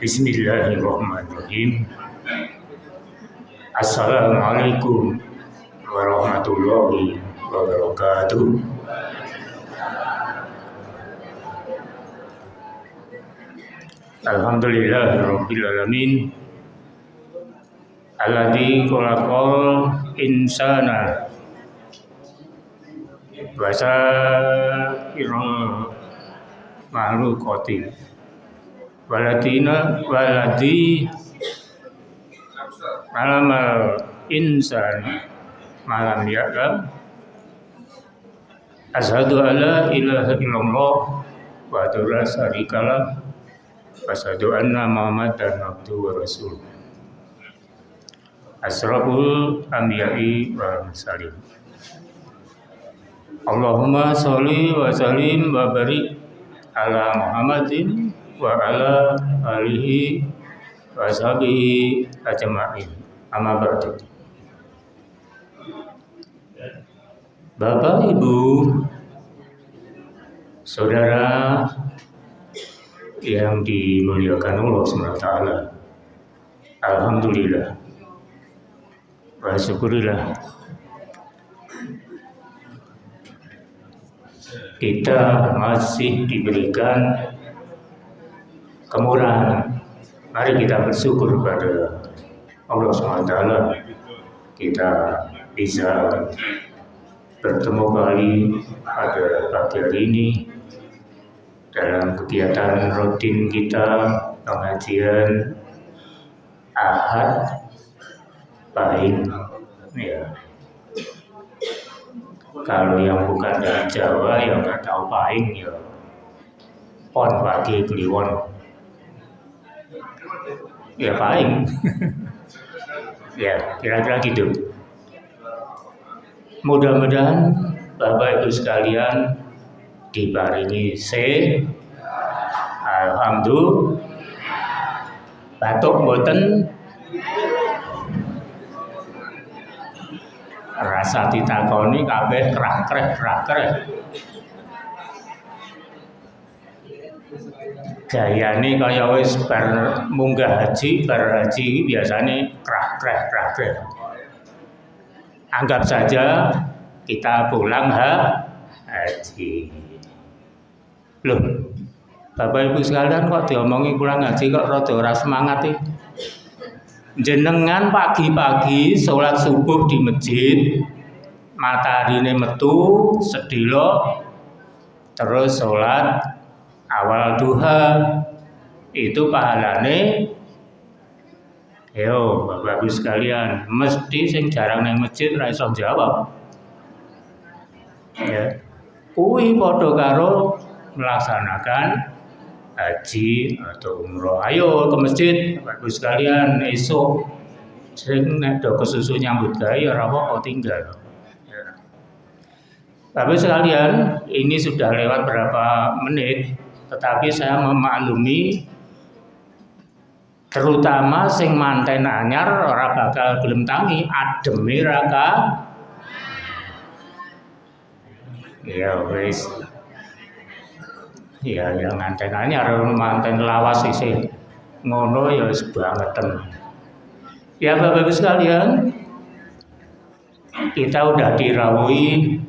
Bismillahirrahmanirrahim. Assalamualaikum warahmatullahi wabarakatuh. Alhamdulillahirabbil alamin. Alladzi khalaqal insana wa sa'iral makhluqati waladi malamal insan malam ya'lam asyhadu alla ilaha illallah wa la syarikalah wa asyhadu anna muhammadan abduhu wa rasuluh asraful anbiya'i wa mursalin. Allahumma sholli wa sallim wa barik ala Muhammadin wa ala alihi wa sahbihi ajma'in. Amma ba'du. Bapak, Ibu, saudara yang dimuliakan Allah SWT, alhamdulillah wa syukurillah, kita masih diberikan kemurahan. Mari kita bersyukur kepada Allah SWT. Kita bisa bertemu kali pada pagi hari ini dalam kegiatan rutin kita pengajian Ahad Pahing. Ya. Kalau yang bukan dari Jawa yang nggak tahu Pahing ya pon pagi kliwon. Ya Pahing. Ya kira-kira gitu. Mudah-mudahan Bapak Ibu sekalian diparingi alhamdulillah. Batuk mboten, rasa ditakoni kabeh krah-kreh. Gayane kaya wis bar munggah haji, bar haji biasane krah-kreh. Anggap saja kita pulang haji. Loh, Bapak Ibu sekalian kok diomongi pulang haji kok rada ora semangat iki. Jenengan pagi-pagi sholat subuh di masjid, matarine metu sedilo, terus sholat awal duha, itu pahalane. Yo, Bapak Ibu sekalian, mesti sing jarang nang masjid ra iso jawab. Ya. Kuwi padha karo melaksanakan haji atau umroh. Ayo ke masjid, Bapak Ibu sekalian, esok sing nek do kesusu nyambut gawe ora apa tinggal. Ya. Bapak Ibu sekalian, ini sudah lewat berapa menit, tetapi saya memaklumi terutama sing manten anyar ora bakal gelem tangi ademe raka. Ya wis. Ya yang manten anyar manten lawas isih ngono ya wis bangeten. Ya Bapak Ibu sekalian, kita udah dirawuhi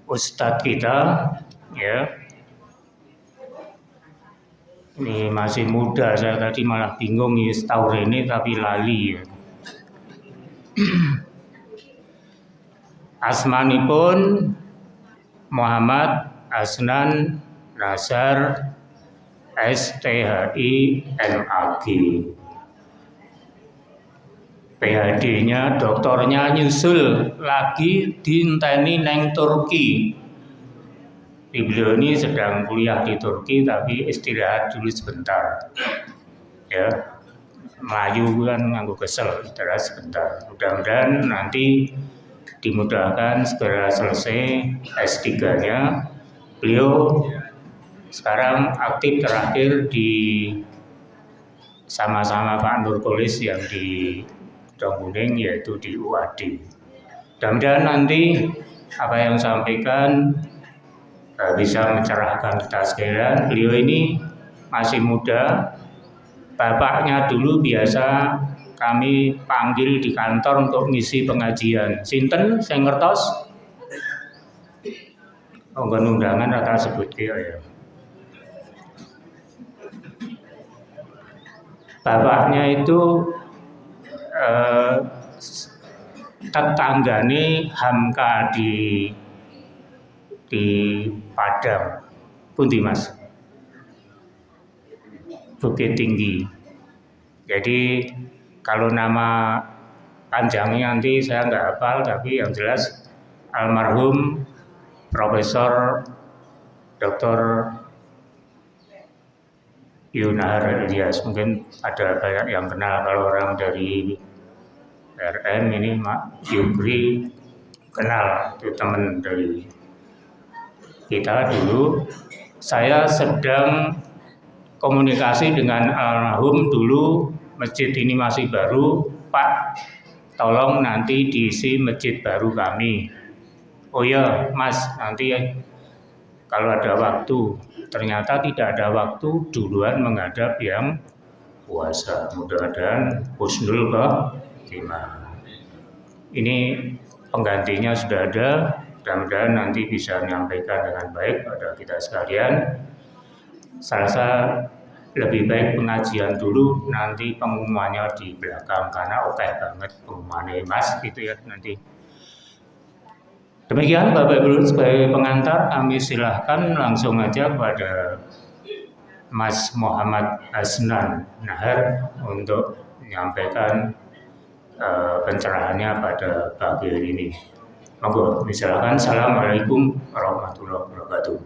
ustadz kita ya. Ini masih muda, saya tadi malah bingung ya setahun ini tapi lali ya. Asmanipun Muhammad Asnan Nazar STHI MAG. PhD-nya, doktornya nyusul lagi dinteni neng Turki. Beliau ini sedang kuliah di Turki tapi istirahat dulu sebentar. Ya, Melayu kan nganggo kesel, istirahat sebentar. Mudah-mudahan nanti dimudahkan segera selesai S3-nya. Beliau sekarang aktif terakhir di sama-sama Pak Nurkolis yang di Gedong Kuning, yaitu di UAD. Mudah-mudahan nanti apa yang sampaikan bisa mencerahkan kita sekalian. Beliau ini masih muda, bapaknya dulu biasa kami panggil di kantor untuk ngisi pengajian. Sinten sing ngertos? Nggon undangan rata sebut ya. Bapaknya itu tetanggane Hamka di Padang. Pundi Mas? Bukit Tinggi. Jadi kalau nama panjangnya nanti saya nggak hafal, tapi yang jelas almarhum Profesor Dr. Yunahar Ilyas. Mungkin ada banyak yang kenal, kalau orang dari RM ini Mak Yukri kenal, itu teman dari kita dulu. Saya sedang komunikasi dengan almarhum dulu, masjid ini masih baru, Pak tolong nanti diisi masjid baru kami. Oh ya Mas, nanti kalau ada waktu. Ternyata tidak ada waktu, duluan menghadap yang puasa. Mudah-mudahan husnul khotimah. Ini penggantinya sudah ada, mudah-mudahan nanti bisa menyampaikan dengan baik pada kita sekalian. Saya rasa lebih baik pengajian dulu, nanti pengumumannya di belakang, karena oke banget pengumumannya Mas gitu ya nanti. Demikian Bapak Ibu sebagai pengantar, kami silahkan langsung aja kepada Mas Muhammad Hasnan Nahar untuk menyampaikan pencerahannya pada pagi hari ini. Monggo, silakan. Assalamualaikum warahmatullahi wabarakatuh.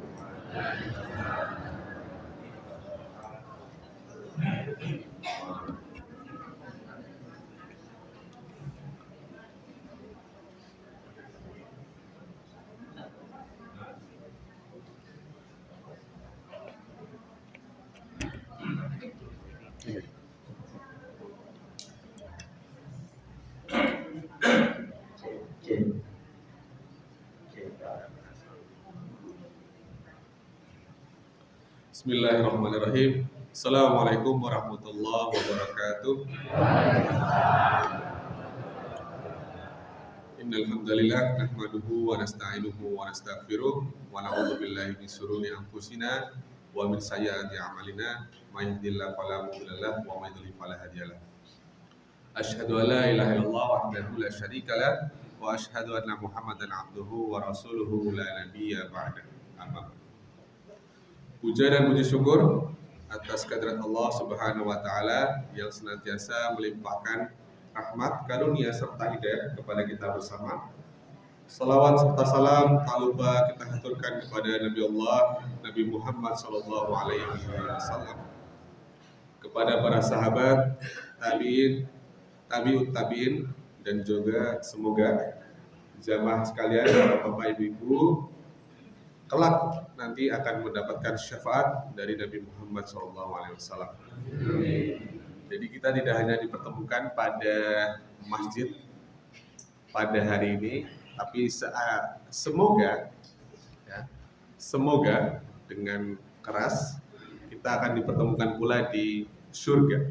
Bismillahirrahmanirrahim. Assalamualaikum warahmatullahi wabarakatuh. Innal hamdalillah nahmaduhu wa nasta'inuhu wa nastaghfiruh wa na'udzu billahi min shururi anfusina wa min sayyiati a'malina may yahdihillahu fala mudilla lahu wa may yudlil fala hadiya lahu. Asyhadu an la ilaha illallah wahdahu la syarika lah wa asyhadu anna Muhammadan abduhu wa rasuluhu la nabiyya ba'da. Amma. Puja dan puji syukur atas kehadirat Allah Subhanahu wa taala yang senantiasa melimpahkan rahmat, karunia serta hidayah kepada kita bersama. Salawat serta salam tak lupa kita haturkan kepada Nabi Allah Nabi Muhammad sallallahu alaihi wasallam, kepada para sahabat, tabi'in, tabi'ut tabi'in, dan juga semoga jamaah sekalian, Bapak Ibu, kelak nanti akan mendapatkan syafaat dari Nabi Muhammad SAW. Jadi kita tidak hanya dipertemukan pada masjid pada hari ini, tapi semoga dengan keras kita akan dipertemukan pula di surga.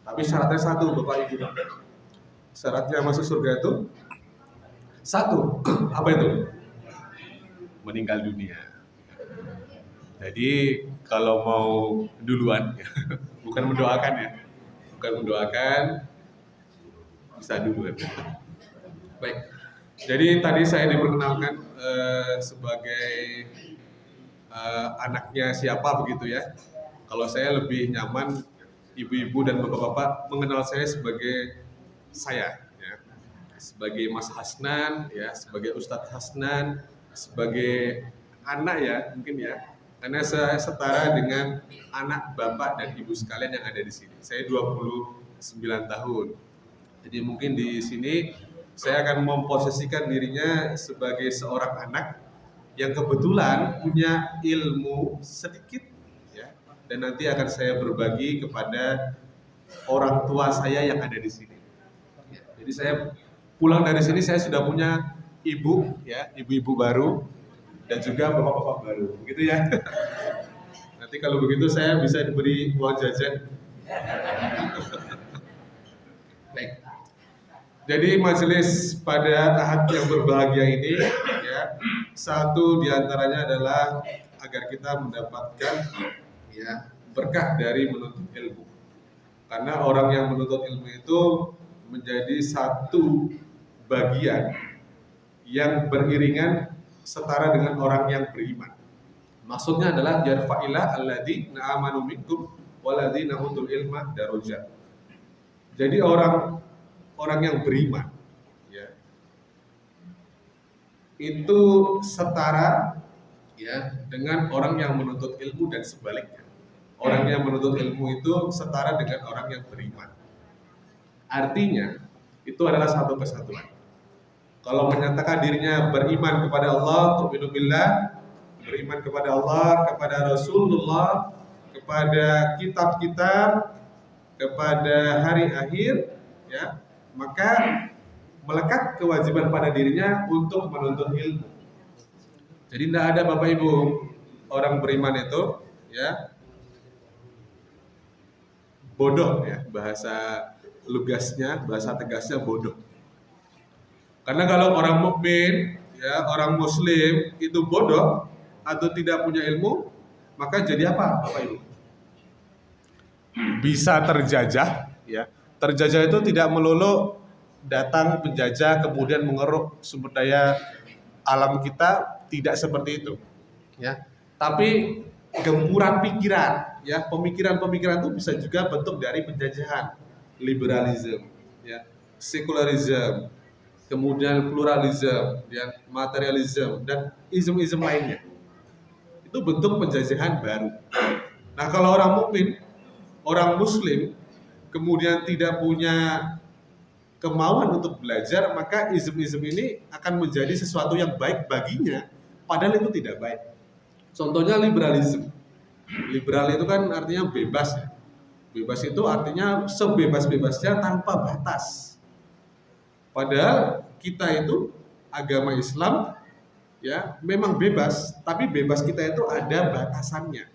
Tapi syaratnya satu, Bapak Ibu. Syaratnya masuk surga itu satu, apa itu? Meninggal dunia. Jadi kalau mau duluan, bukan mendoakan ya, bisa duluan. Baik. Jadi tadi saya diperkenalkan sebagai anaknya siapa begitu ya. Kalau saya lebih nyaman ibu-ibu dan bapak-bapak mengenal saya sebagai saya. Sebagai Mas Hasnan, ya, sebagai Ustadz Hasnan, sebagai anak ya mungkin ya, karena saya setara dengan anak bapak dan ibu sekalian yang ada di sini. Saya 29 tahun, jadi mungkin di sini saya akan memposisikan dirinya sebagai seorang anak yang kebetulan punya ilmu sedikit, ya, dan nanti akan saya berbagi kepada orang tua saya yang ada di sini. Ya, jadi saya pulang dari sini saya sudah punya ibu, ya, ibu-ibu baru dan juga bapak-bapak baru, begitu ya. Nanti kalau begitu saya bisa diberi uang jajan. Baik. Jadi majelis pada tahap yang berbahagia ini, ya, satu diantaranya adalah agar kita mendapatkan, ya, berkah dari menuntut ilmu. Karena orang yang menuntut ilmu itu menjadi satu bagian yang beriringan setara dengan orang yang beriman. Maksudnya adalah yarfa'illah alladzina amanu minkum walladzina utul ilma darajat. Jadi orang yang beriman, ya, itu setara, ya, dengan orang yang menuntut ilmu dan sebaliknya. Orang yang menuntut ilmu itu setara dengan orang yang beriman. Artinya itu adalah satu kesatuan. Kalau menyatakan dirinya beriman kepada Allah, tu'minu billah, beriman kepada Allah, kepada Rasulullah, kepada kitab-kitab, kepada hari akhir, ya, maka melekat kewajiban pada dirinya untuk menuntut ilmu. Jadi tidak ada Bapak Ibu orang beriman itu, ya, bodoh, ya, bahasa lugasnya, bahasa tegasnya bodoh. Karena kalau orang mukmin, ya, orang muslim itu bodoh atau tidak punya ilmu, maka jadi apa Bapak Ibu? Bisa terjajah, ya. Terjajah itu tidak melulu datang penjajah kemudian mengeruk sumber daya alam kita, tidak seperti itu, ya. Tapi gempuran pikiran, ya, pemikiran-pemikiran itu bisa juga bentuk dari penjajahan, liberalisme, ya, sekularisme, kemudian pluralisme, ya, materialisme dan ism-ism lainnya. Itu bentuk penjajahan baru. Nah, kalau orang mukmin, orang muslim kemudian tidak punya kemauan untuk belajar, maka ism-ism ini akan menjadi sesuatu yang baik baginya, padahal itu tidak baik. Contohnya liberalisme. Liberal itu kan artinya bebas, ya. Bebas itu artinya sebebas-bebasnya tanpa batas. Padahal kita itu agama Islam, ya, memang bebas, tapi bebas kita itu ada batasannya.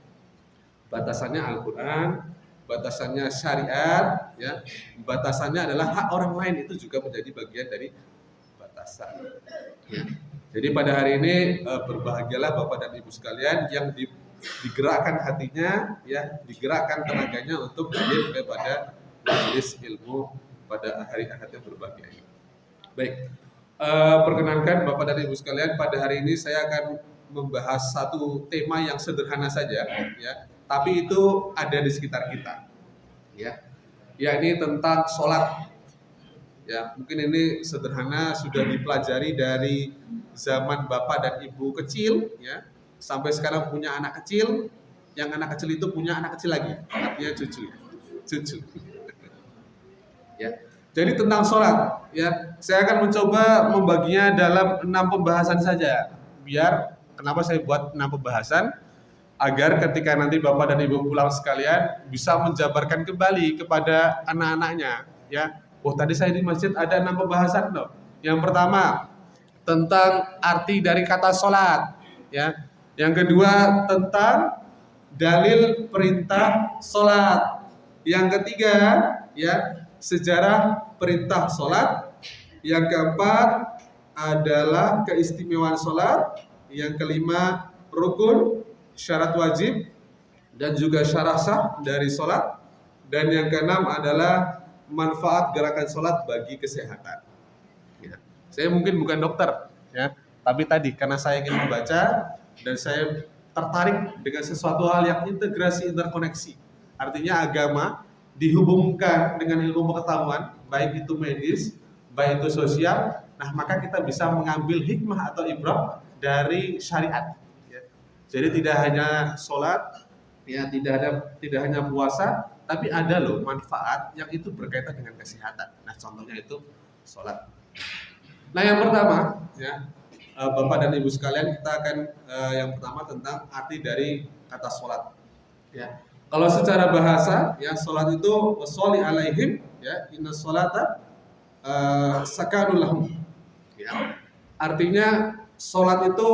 Batasannya Al-Qur'an, batasannya syariat, ya, batasannya adalah hak orang lain, itu juga menjadi bagian dari batasan. Ya. Jadi pada hari ini berbahagialah Bapak dan Ibu sekalian yang digerakkan hatinya, ya, digerakkan tenaganya untuk hadir kepada majelis ilmu pada hari Ahad yang berbahagia ini. Baik, perkenankan Bapak dan Ibu sekalian, pada hari ini saya akan membahas satu tema yang sederhana saja, ya, tapi itu ada di sekitar kita, ya, yakni tentang sholat. Ya, mungkin ini sederhana, sudah dipelajari dari zaman Bapak dan Ibu kecil, ya, sampai sekarang punya anak kecil, yang anak kecil itu punya anak kecil lagi, artinya cucu. Ya. Jadi tentang sholat, ya, saya akan mencoba membaginya dalam 6 pembahasan saja. Biar kenapa saya buat 6 pembahasan? Agar ketika nanti Bapak dan Ibu pulang sekalian bisa menjabarkan kembali kepada anak-anaknya, ya. Oh, tadi saya di masjid ada 6 pembahasan loh. Yang pertama tentang arti dari kata sholat, ya. Yang kedua tentang dalil perintah sholat. Yang ketiga, ya, sejarah perintah sholat. Yang keempat adalah keistimewaan sholat. Yang kelima rukun, syarat wajib, dan juga syarat sah dari sholat. Dan yang keenam adalah manfaat gerakan sholat bagi kesehatan. Ya. Saya mungkin bukan dokter, ya, tapi tadi karena saya ingin membaca dan saya tertarik dengan sesuatu hal yang integrasi, interkoneksi. Artinya agama dihubungkan dengan ilmu pengetahuan, baik itu medis, baik itu sosial. Nah, maka kita bisa mengambil hikmah atau ibrah dari syariat. Ya. Jadi tidak hanya sholat, ya, tidak hanya puasa, tapi ada loh manfaat yang itu berkaitan dengan kesehatan. Nah, contohnya itu sholat. Nah, yang pertama, ya, Bapak dan Ibu sekalian, kita akan yang pertama tentang arti dari kata sholat. Ya. Kalau secara bahasa, ya sholat itu sholli alaihim, ya inna sholata sakanul lahum. Ya. Artinya sholat itu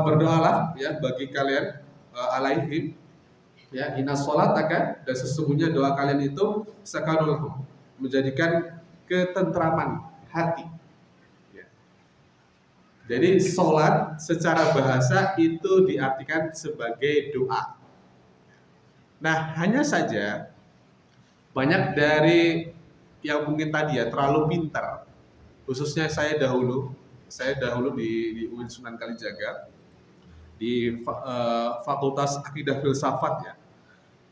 berdoalah ya bagi kalian alaihim, ya inna sholataka, dan sesungguhnya doa kalian itu sakanul lahum, menjadikan ketentraman hati. Ya. Jadi sholat secara bahasa itu diartikan sebagai doa. Nah, hanya saja banyak dari yang mungkin tadi ya terlalu pintar. Khususnya saya dahulu di UIN Sunan Kalijaga di Fakultas Akidah Filsafat ya.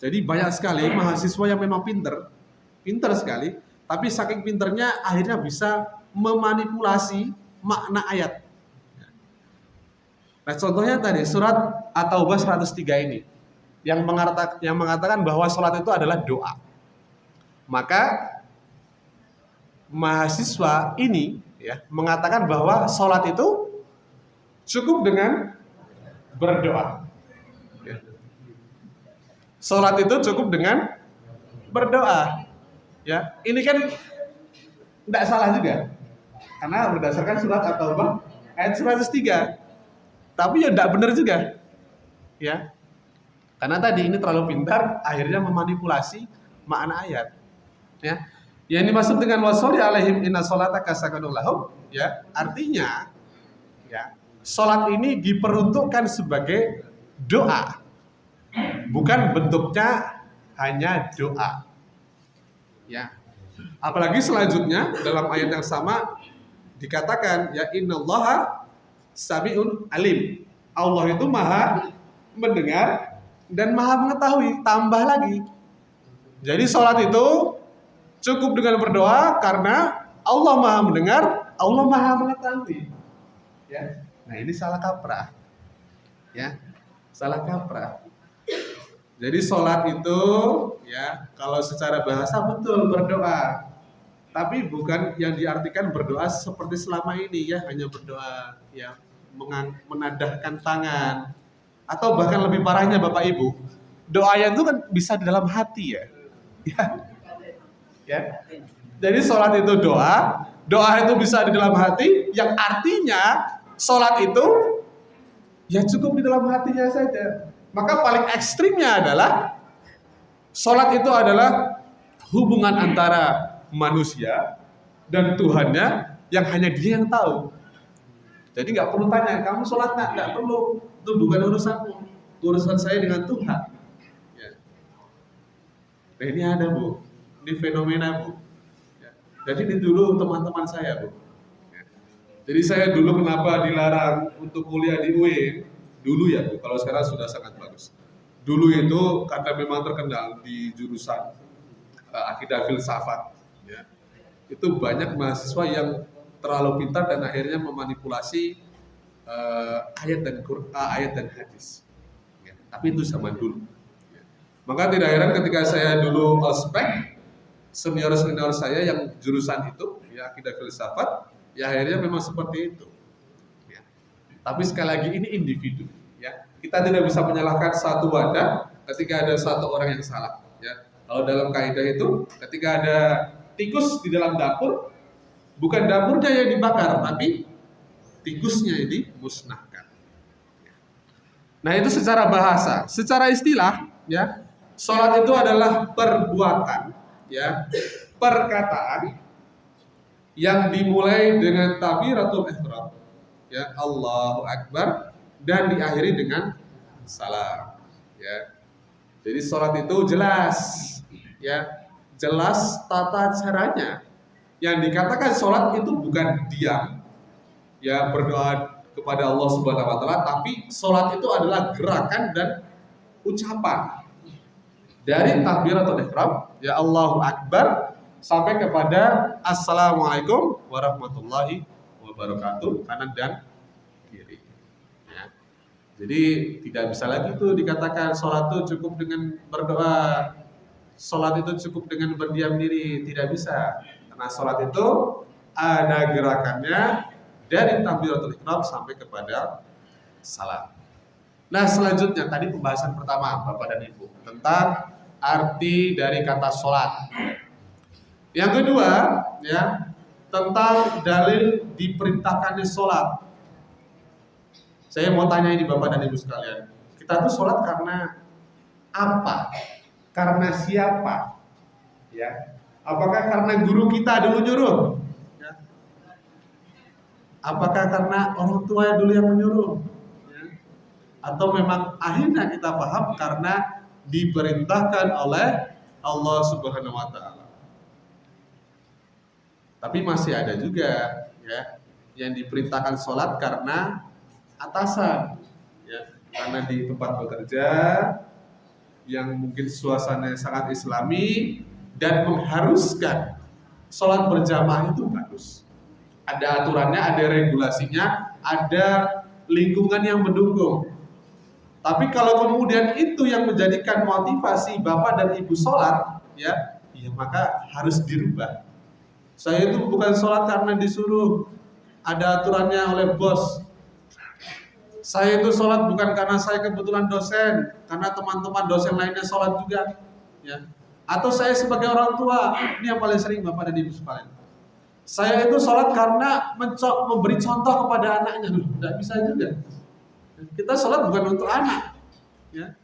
Jadi banyak sekali mahasiswa yang memang pintar sekali, tapi saking pintarnya akhirnya bisa memanipulasi makna ayat. Nah, contohnya tadi surat At-Taubah 103 ini yang mengatakan bahwa sholat itu adalah doa. Maka mahasiswa ini ya mengatakan bahwa sholat itu cukup dengan berdoa. Ya. Sholat itu cukup dengan berdoa. Ya, ini kan tidak salah juga, karena berdasarkan surat At-Taubah ayat 103. Tapi ya tidak benar juga, ya. Karena tadi ini terlalu pintar, akhirnya memanipulasi makna ayat. Ya. Yang dimaksud dengan washolli alaihim inna sholataka sakanul lahum, ya, artinya ya, sholat ini diperuntukkan sebagai doa. Bukan bentuknya hanya doa. Ya. Apalagi selanjutnya dalam ayat yang sama dikatakan ya innallaha sami'un alim. Allah itu maha mendengar dan maha mengetahui. Tambah lagi. Jadi sholat itu cukup dengan berdoa karena Allah maha mendengar, Allah maha mengetahui. Ya. Nah, ini salah kaprah. Ya. Salah kaprah. Jadi sholat itu ya kalau secara bahasa betul berdoa. Tapi bukan yang diartikan berdoa seperti selama ini ya, hanya berdoa ya menadahkan tangan, atau bahkan lebih parahnya Bapak Ibu, doanya itu kan bisa di dalam hati ya. Ya. Jadi sholat itu doa itu bisa di dalam hati, yang artinya sholat itu ya cukup di dalam hatinya saja. Maka paling ekstrimnya adalah sholat itu adalah hubungan antara manusia dan Tuhannya yang hanya Dia yang tahu. Jadi nggak perlu tanya, kamu sholat nggak perlu, itu bukan urusanmu, urusan saya dengan Tuhan. Ya. Nah, ini ada Bu, ini fenomena Bu. Ya. Jadi ini dulu teman-teman saya Bu. Ya. Jadi saya dulu kenapa dilarang untuk kuliah di UIN, dulu ya Bu, kalau sekarang sudah sangat bagus. Dulu itu karena memang terkenal di jurusan akidah filsafat. Ya. Itu banyak mahasiswa yang terlalu pintar dan akhirnya memanipulasi ayat dan hadis. Ya, tapi itu zaman dulu. Ya. Maka tidak heran ketika saya dulu ospek, senior saya yang jurusan itu, ya akidah filsafat, ya akhirnya memang seperti itu. Ya. Tapi sekali lagi ini individu. Ya. Kita tidak bisa menyalahkan satu wadah ketika ada satu orang yang salah. Ya. Kalau dalam kaidah itu, ketika ada tikus di dalam dapur, bukan dapurnya yang dibakar, tapi tikusnya yang dimusnahkan. Nah, itu secara bahasa. Secara istilah, ya, sholat itu adalah perbuatan, ya, perkataan yang dimulai dengan takbiratul ihram, ya, Allahu Akbar, dan diakhiri dengan salam. Ya. Jadi sholat itu jelas, ya, jelas tata caranya. Yang dikatakan sholat itu bukan diam, ya berdoa kepada Allah Subhanahu Wa Taala, tapi sholat itu adalah gerakan dan ucapan dari takbiratul ihram, ya Allahu Akbar, sampai kepada Assalamualaikum warahmatullahi wabarakatuh, kanan dan kiri. Ya. Jadi tidak bisa lagi tuh dikatakan sholat itu cukup dengan berdoa, sholat itu cukup dengan berdiam diri, tidak bisa. Nah, sholat itu ada gerakannya dari takbiratul ihram sampai kepada salam. Nah, selanjutnya tadi pembahasan pertama Bapak dan Ibu tentang arti dari kata sholat. Yang kedua, ya, tentang dalil diperintahkannya sholat. Saya mau tanya ini Bapak dan Ibu sekalian, kita tuh sholat karena apa? Karena siapa? Ya, apakah karena guru kita dulu nyuruh? Ya. Apakah karena orang tua dulu yang menyuruh? Ya. Atau memang akhirnya kita paham karena diperintahkan oleh Allah Subhanahu wa taala. Tapi masih ada juga ya yang diperintahkan sholat karena atasan, ya, karena di tempat bekerja yang mungkin suasananya sangat islami dan mengharuskan sholat berjamaah itu bagus. Ada aturannya, ada regulasinya, ada lingkungan yang mendukung. Tapi kalau kemudian itu yang menjadikan motivasi Bapak dan Ibu sholat, ya maka harus dirubah. Saya itu bukan sholat karena disuruh, ada aturannya oleh bos. Saya itu sholat bukan karena saya kebetulan dosen, karena teman-teman dosen lainnya sholat juga. Ya. Atau saya sebagai orang tua, ini yang paling sering Bapak dan Ibu sekalian. Saya itu sholat karena memberi contoh kepada anaknya. Loh, tidak bisa juga. Kita sholat bukan untuk anak. Ya.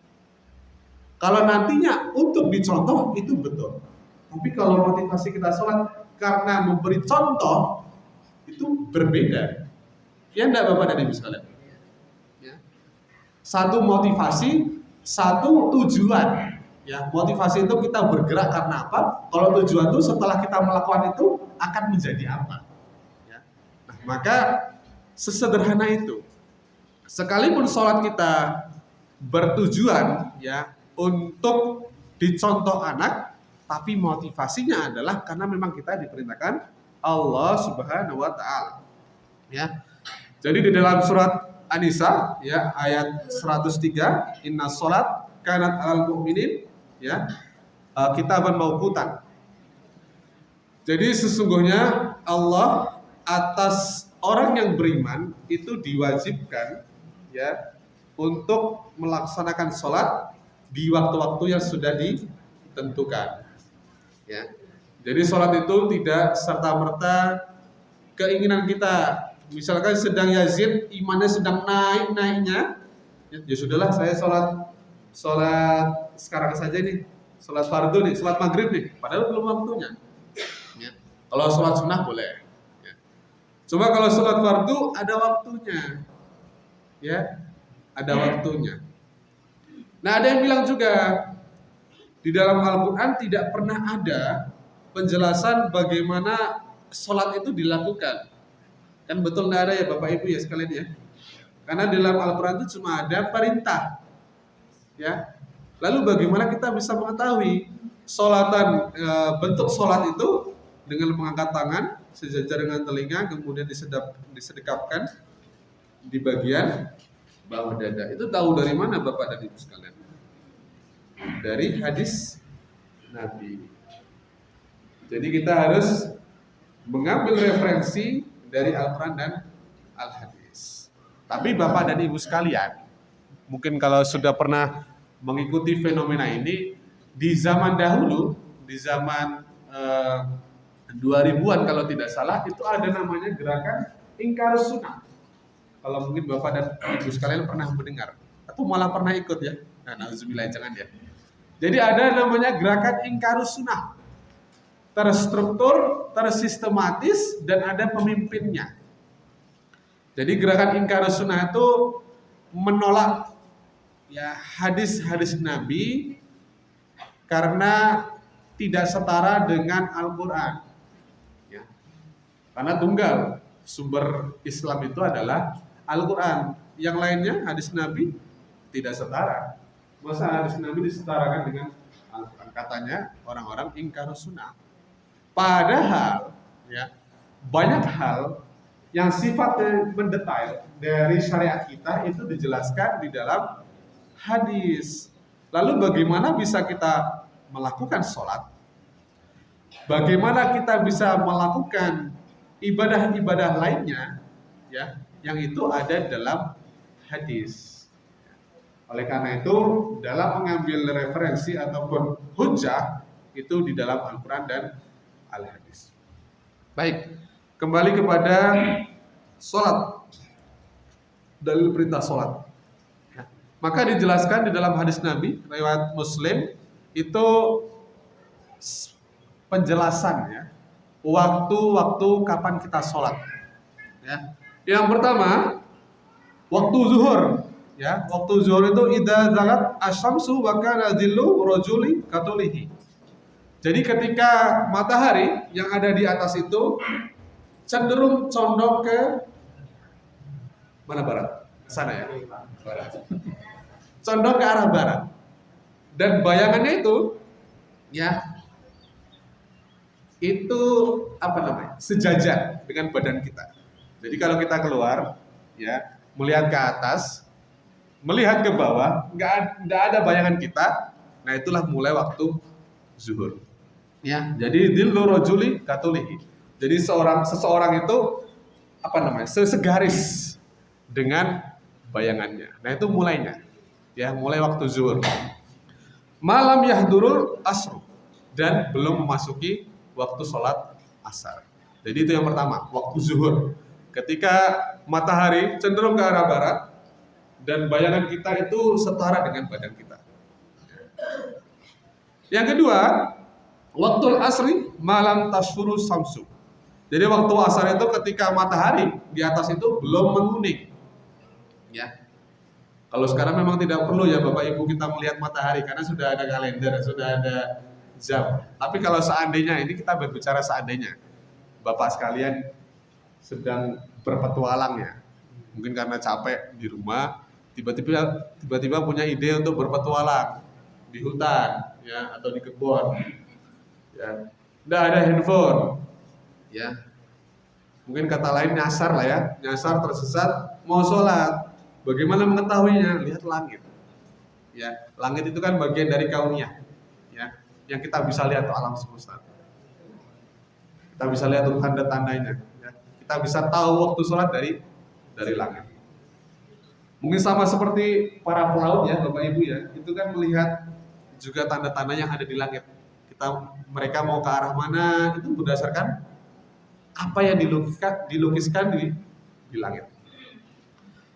Kalau nantinya untuk dicontoh, itu betul. Tapi kalau motivasi kita sholat karena memberi contoh, itu berbeda. Ya enggak Bapak dan Ibu sekalian? Ya. Satu motivasi, satu tujuan. Ya, motivasi itu kita bergerak karena apa? Kalau tujuan itu setelah kita melakukan itu akan menjadi apa? Ya. Nah, maka sesederhana itu. Sekalipun sholat kita bertujuan ya untuk dicontoh anak, tapi motivasinya adalah karena memang kita diperintahkan Allah Subhanahu wa taala. Ya. Jadi di dalam surat An-Nisa ya ayat 103, inna sholat kanat alal mu'minin ya kitaban mauqutan. Jadi sesungguhnya Allah atas orang yang beriman itu diwajibkan ya untuk melaksanakan sholat di waktu-waktu yang sudah ditentukan. Ya. Jadi sholat itu tidak serta-merta keinginan kita. Misalkan sedang yazid, imannya sedang naik-naiknya, ya sudahlah saya sholat sekarang saja nih, sholat fardu nih, sholat maghrib nih, padahal belum waktunya. Ya. Kalau sholat sunnah boleh. Ya. Coba kalau sholat fardu ada waktunya, ya, ada waktunya. Nah ada yang bilang juga di dalam Al-Quran tidak pernah ada penjelasan bagaimana sholat itu dilakukan. Kan betul nggak ada ya Bapak Ibu ya sekalian ya. Karena di dalam Al-Quran itu cuma ada perintah. Ya. Lalu bagaimana kita bisa mengetahui bentuk sholat itu dengan mengangkat tangan sejajar dengan telinga, kemudian disedekapkan di bagian bawah dada. Itu tahu dari mana Bapak dan Ibu sekalian? Dari hadis Nabi. Jadi kita harus mengambil referensi dari Al-Quran dan Al-Hadis. Tapi Bapak dan Ibu sekalian, mungkin kalau sudah pernah mengikuti fenomena ini, di zaman dahulu, di zaman 2000-an kalau tidak salah, itu ada namanya gerakan ingkar sunnah. Kalau mungkin Bapak dan Ibu sekalian pernah mendengar, atau malah pernah ikut ya. Nah, na'udzubillah, jangan ya. Jadi ada namanya gerakan ingkar sunnah. Terstruktur, tersistematis, dan ada pemimpinnya. Jadi gerakan ingkar sunnah itu menolak ya hadis-hadis Nabi karena tidak setara dengan Al-Quran. Ya. Karena tunggal sumber Islam itu adalah Al-Quran. Yang lainnya hadis Nabi tidak setara. Masa hadis Nabi disetarakan dengan Al-Quran? Katanya orang-orang ingkar sunnah. Padahal ya banyak hal yang sifatnya mendetail dari syariat kita itu dijelaskan di dalam hadis. Lalu bagaimana bisa kita melakukan sholat? Bagaimana kita bisa melakukan ibadah-ibadah lainnya ya yang itu ada dalam hadis. Oleh karena itu, dalam mengambil referensi ataupun hujjah itu di dalam Al-Quran dan Al-Hadis. Baik, kembali kepada sholat, dalil perintah sholat. Maka dijelaskan di dalam hadis Nabi, riwayat Muslim, itu penjelasan ya, waktu-waktu kapan kita sholat. Ya. Yang pertama, waktu zuhur. Ya, waktu zuhur itu idza zalat asyamsu wa kana dhillu rajuli katulihi. Jadi ketika matahari yang ada di atas itu cenderung condong ke mana barat? Sana ya. Barat. Condong ke arah barat. Dan bayangannya itu ya itu apa namanya? Sejajar dengan badan kita. Jadi kalau kita keluar ya, melihat ke atas, melihat ke bawah, nggak ada bayangan kita, nah itulah mulai waktu zuhur. Ya, jadi dhillu rajuli katulihi. Jadi seseorang itu apa namanya? Segaris dengan bayangannya. Nah, itu mulainya. Ya, mulai waktu zuhur. Malam yahdurul asr dan belum memasuki waktu sholat asar. Jadi itu yang pertama, waktu zuhur. Ketika matahari cenderung ke arah barat dan bayangan kita itu setara dengan badan kita. Yang kedua, waktu asri malam tasfuru samsu. Jadi waktu asar itu ketika matahari di atas itu belum menguning. Ya. Kalau sekarang memang tidak perlu ya Bapak Ibu kita melihat matahari karena sudah ada kalender, sudah ada jam. Tapi kalau seandainya, ini kita berbicara seandainya Bapak sekalian sedang berpetualang ya. Mungkin karena capek di rumah, tiba-tiba punya ide untuk berpetualang di hutan ya atau di kebun. Ya. Nggak ada handphone. Ya. Mungkin kata lain nyasar lah ya, nyasar tersesat mau sholat. Bagaimana mengetahuinya? Lihat langit. Ya, langit itu kan bagian dari kauniyah. Ya, yang kita bisa lihat alam semesta. Kita bisa lihat tanda-tandanya. Ya. Kita bisa tahu waktu sholat dari langit. Mungkin sama seperti para pelaut ya, Bapak Ibu ya, itu kan melihat juga tanda-tanda yang ada di langit. Mereka mau ke arah mana itu berdasarkan apa yang dilukiskan di langit.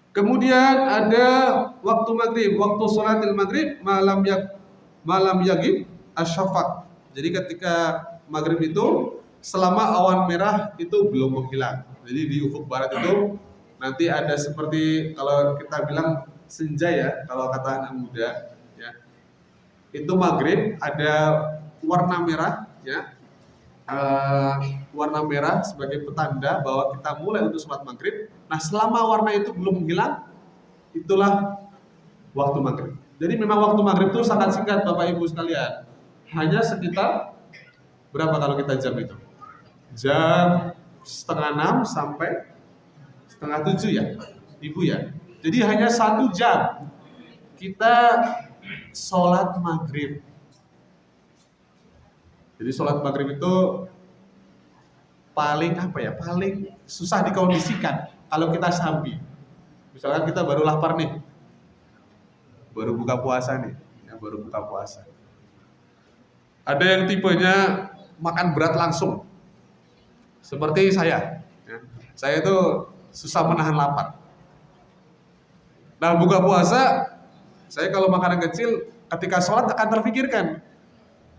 Kemudian ada waktu maghrib, waktu sholatil maghrib malam yagib asyafaq. Jadi ketika maghrib itu selama awan merah itu belum menghilang. Jadi di ufuk barat itu nanti ada seperti kalau kita bilang senja ya, kalau kata anak muda ya. Itu maghrib ada warna merah ya. Warna merah sebagai petanda bahwa kita mulai untuk sholat maghrib. Nah selama warna itu belum hilang, itulah waktu maghrib. Jadi memang waktu maghrib itu sangat singkat Bapak Ibu sekalian. Hanya sekitar berapa kalau kita jam itu? Jam 5:30 sampai 6:30 ya, Ibu ya. Jadi hanya 1 jam kita sholat maghrib. Jadi sholat maghrib itu paling susah dikondisikan kalau kita sambil. Misalkan kita baru lapar nih, baru buka puasa nih, ya, baru buka puasa. Ada yang tipenya makan berat langsung, seperti saya. Ya. Saya itu susah menahan lapar. Nah buka puasa, saya kalau makanan kecil, ketika sholat akan terpikirkan.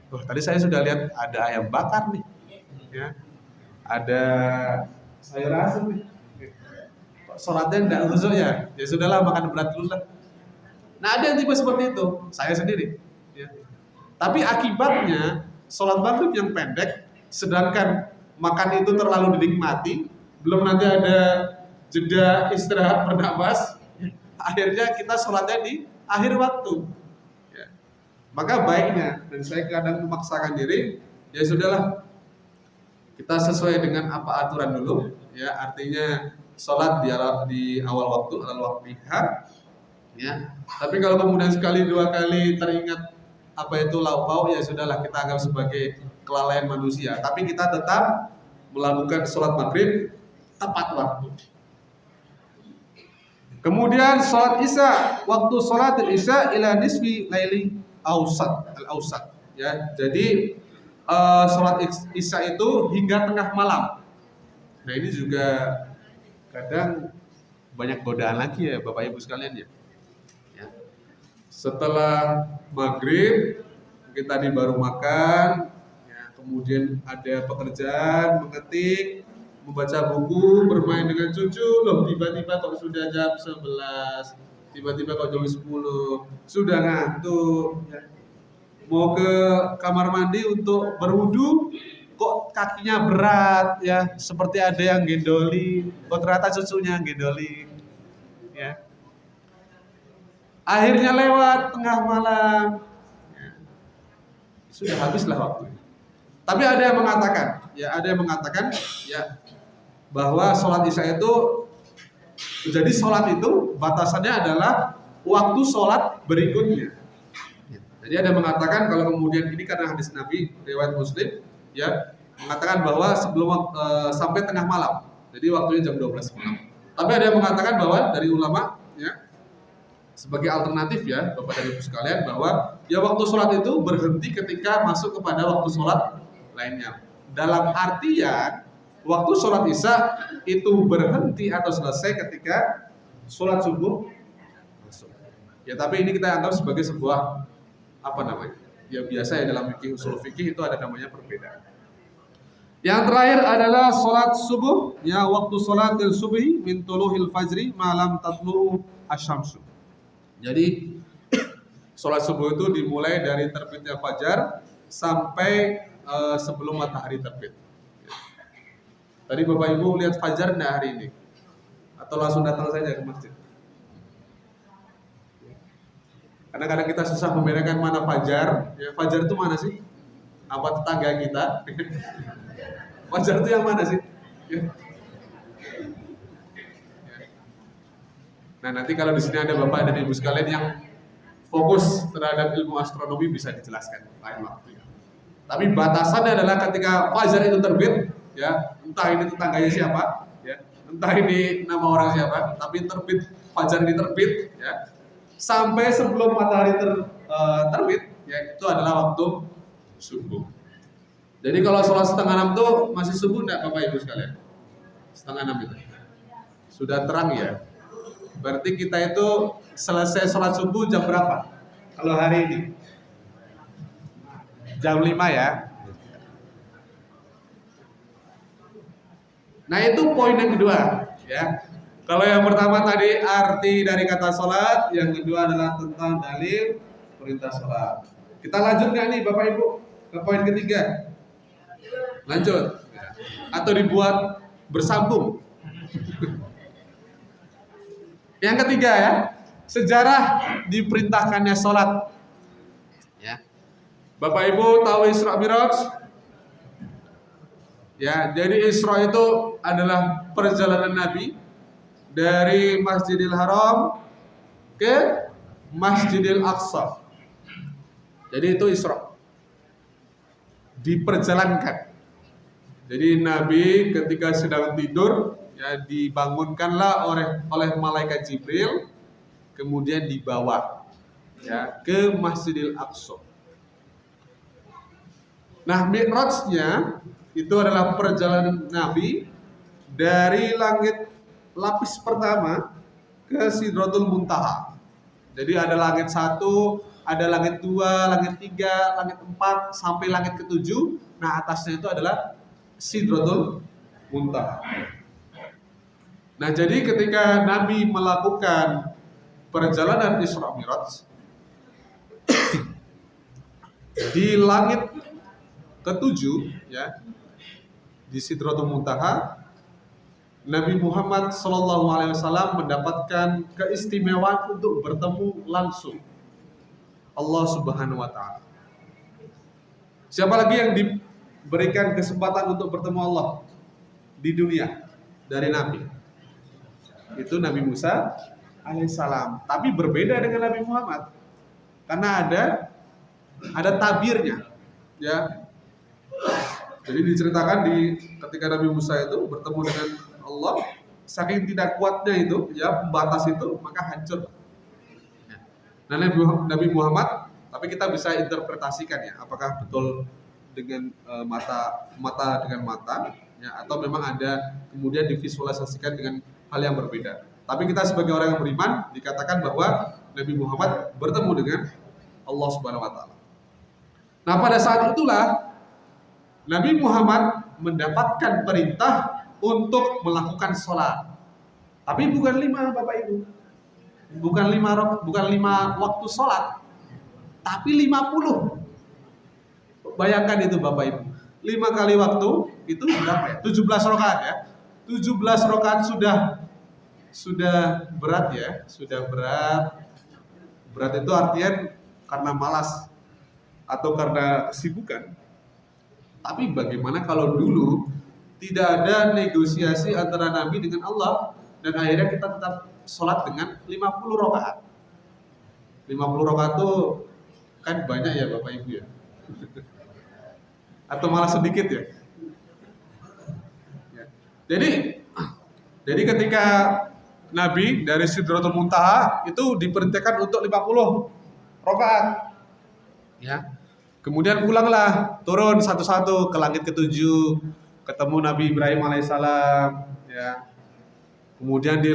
Tadi saya sudah lihat ada ayam bakar nih, ya, ada sayur asem nih. Sholatnya tidak khusyuk ya sudahlah makan berat dulu lah. Nah ada yang tipe seperti itu, saya sendiri. Ya. Tapi akibatnya sholat maghrib yang pendek, sedangkan makan itu terlalu dinikmati, belum nanti ada jeda istirahat bernapas, akhirnya kita sholatnya di akhir waktu. Maka baiknya, dan saya kadang memaksakan diri, ya sudahlah kita sesuai dengan apa aturan dulu, ya artinya sholat di awal waktu, waktiha, ya. Tapi kalau kemudian sekali dua kali teringat apa itu lauk pauk, ya sudahlah kita anggap sebagai kelalaian manusia. Tapi kita tetap melakukan sholat maghrib tepat waktu. Kemudian sholat isya, waktu sholat isya ila nisfi laili al-ausat. Ya, jadi sholat isya itu hingga tengah malam. Nah ini juga kadang banyak godaan lagi ya Bapak Ibu sekalian ya. Ya. Setelah maghrib kita tadi baru makan, ya, kemudian ada pekerjaan, mengetik, membaca buku, bermain dengan cucu, loh tiba-tiba kok sudah jam 11, tiba-tiba kok jam 10, sudah ngantuk, ya. Mau ke kamar mandi untuk berwudu, kok kakinya berat, ya, seperti ada yang gendoli, kok ternyata cucunya yang gendoli, ya. Akhirnya lewat tengah malam, ya. Sudah habislah waktu. Tapi ada yang mengatakan, ya, bahwa sholat isya itu, jadi sholat itu batasannya adalah waktu sholat berikutnya. Jadi ada yang mengatakan kalau kemudian ini karena hadis Nabi riwayat Muslim, ya, mengatakan bahwa sebelum sampai tengah malam. Jadi waktunya jam 12 malam. Tapi ada yang mengatakan bahwa dari ulama, ya, sebagai alternatif ya Bapak dan Ibu sekalian, bahwa ya waktu sholat itu berhenti ketika masuk kepada waktu sholat lainnya. Dalam artian waktu sholat isya itu berhenti atau selesai ketika sholat subuh masuk. Ya tapi ini kita anggap sebagai sebuah apa namanya? Ya biasa ya dalam fikih, usul fikih itu ada namanya perbedaan. Yang terakhir adalah sholat subuh, ya waktu sholat subuh min tuluhil fajri malam tatlu asyamsu. Jadi sholat subuh itu dimulai dari terbitnya fajar sampai sebelum matahari terbit. Tadi Bapak Ibu lihat fajar enggak hari ini? Atau langsung datang saja ke masjid? Karena kadang kita susah membedakan mana fajar. Ya, fajar itu mana sih? Apa tetangga kita? Fajar itu yang mana sih? Ya. Nah nanti kalau di sini ada Bapak dan Ibu sekalian yang fokus terhadap ilmu astronomi bisa dijelaskan lain waktu. Tapi batasannya adalah ketika fajar itu terbit, ya entah ini tetangganya siapa, ya entah ini nama orang siapa, tapi terbit fajar ini terbit, ya sampai sebelum matahari terbit, ya itu adalah waktu subuh. Jadi kalau sholat setengah 6 itu masih subuh enggak Bapak Ibu sekalian? Setengah 6 itu sudah terang ya. Berarti kita itu selesai sholat subuh jam berapa? Kalau hari ini jam 5 ya. Nah itu poin yang kedua ya. Kalau yang pertama tadi arti dari kata sholat, yang kedua adalah tentang dalil perintah sholat. Kita lanjut nggak nih Bapak Ibu ke poin ketiga? Lanjut atau dibuat bersambung? Yang ketiga ya, sejarah diperintahkannya sholat. Ya, Bapak Ibu tahu Isra Mi'raj? Ya, jadi Isra itu adalah perjalanan Nabi dari Masjidil Haram ke Masjidil Aqsa. Jadi itu Isra. Diperjalankan. Jadi Nabi ketika sedang tidur, ya dibangunkanlah oleh malaikat Jibril, kemudian dibawa ya ke Masjidil Aqsa. Nah, Mi'rajnya itu adalah perjalanan Nabi dari langit lapis pertama ke Sidratul Muntaha. Jadi ada langit 1, ada langit 2, langit 3, langit 4 sampai langit ke-7. Nah, atasnya itu adalah Sidratul Muntaha. Nah, jadi ketika Nabi melakukan perjalanan Isra Mi'raj di langit ke-7 ya, di Sidratul Muntaha, Nabi Muhammad SAW mendapatkan keistimewaan untuk bertemu langsung Allah Subhanahu wa taala. Siapa lagi yang diberikan kesempatan untuk bertemu Allah di dunia dari Nabi? Itu Nabi Musa alaihissalam. Tapi berbeda dengan Nabi Muhammad. Karena ada tabirnya, ya. Jadi diceritakan ketika Nabi Musa itu bertemu dengan Allah, saking tidak kuatnya itu, ya pembatas itu, maka hancur. Nah, Nabi Muhammad, tapi kita bisa interpretasikan ya, apakah betul dengan mata dengan mata, ya, atau memang ada kemudian divisualisasikan dengan hal yang berbeda. Tapi kita sebagai orang yang beriman dikatakan bahwa Nabi Muhammad bertemu dengan Allah Subhanahu Wa Taala. Nah, pada saat itulah Nabi Muhammad mendapatkan perintah untuk melakukan sholat. Tapi bukan 5, Bapak Ibu. Bukan 5 waktu sholat, tapi 50. Bayangkan itu Bapak Ibu. 5 kali waktu itu berapa ya? 17 rakaat ya. 17 rakaat sudah berat ya, sudah berat. Berat itu artinya karena malas atau karena kesibukan. Tapi bagaimana kalau dulu tidak ada negosiasi antara Nabi dengan Allah dan akhirnya kita tetap sholat dengan 50 rakaat. 50 rakaat itu kan banyak ya Bapak Ibu ya. Atau malah sedikit ya. Jadi ketika Nabi dari Sidratul Muntaha itu diperintahkan untuk 50 rakaat. Ya. Kemudian pulanglah, turun satu-satu ke langit ke-7, ketemu Nabi Ibrahim alaihissalam, ya. Kemudian di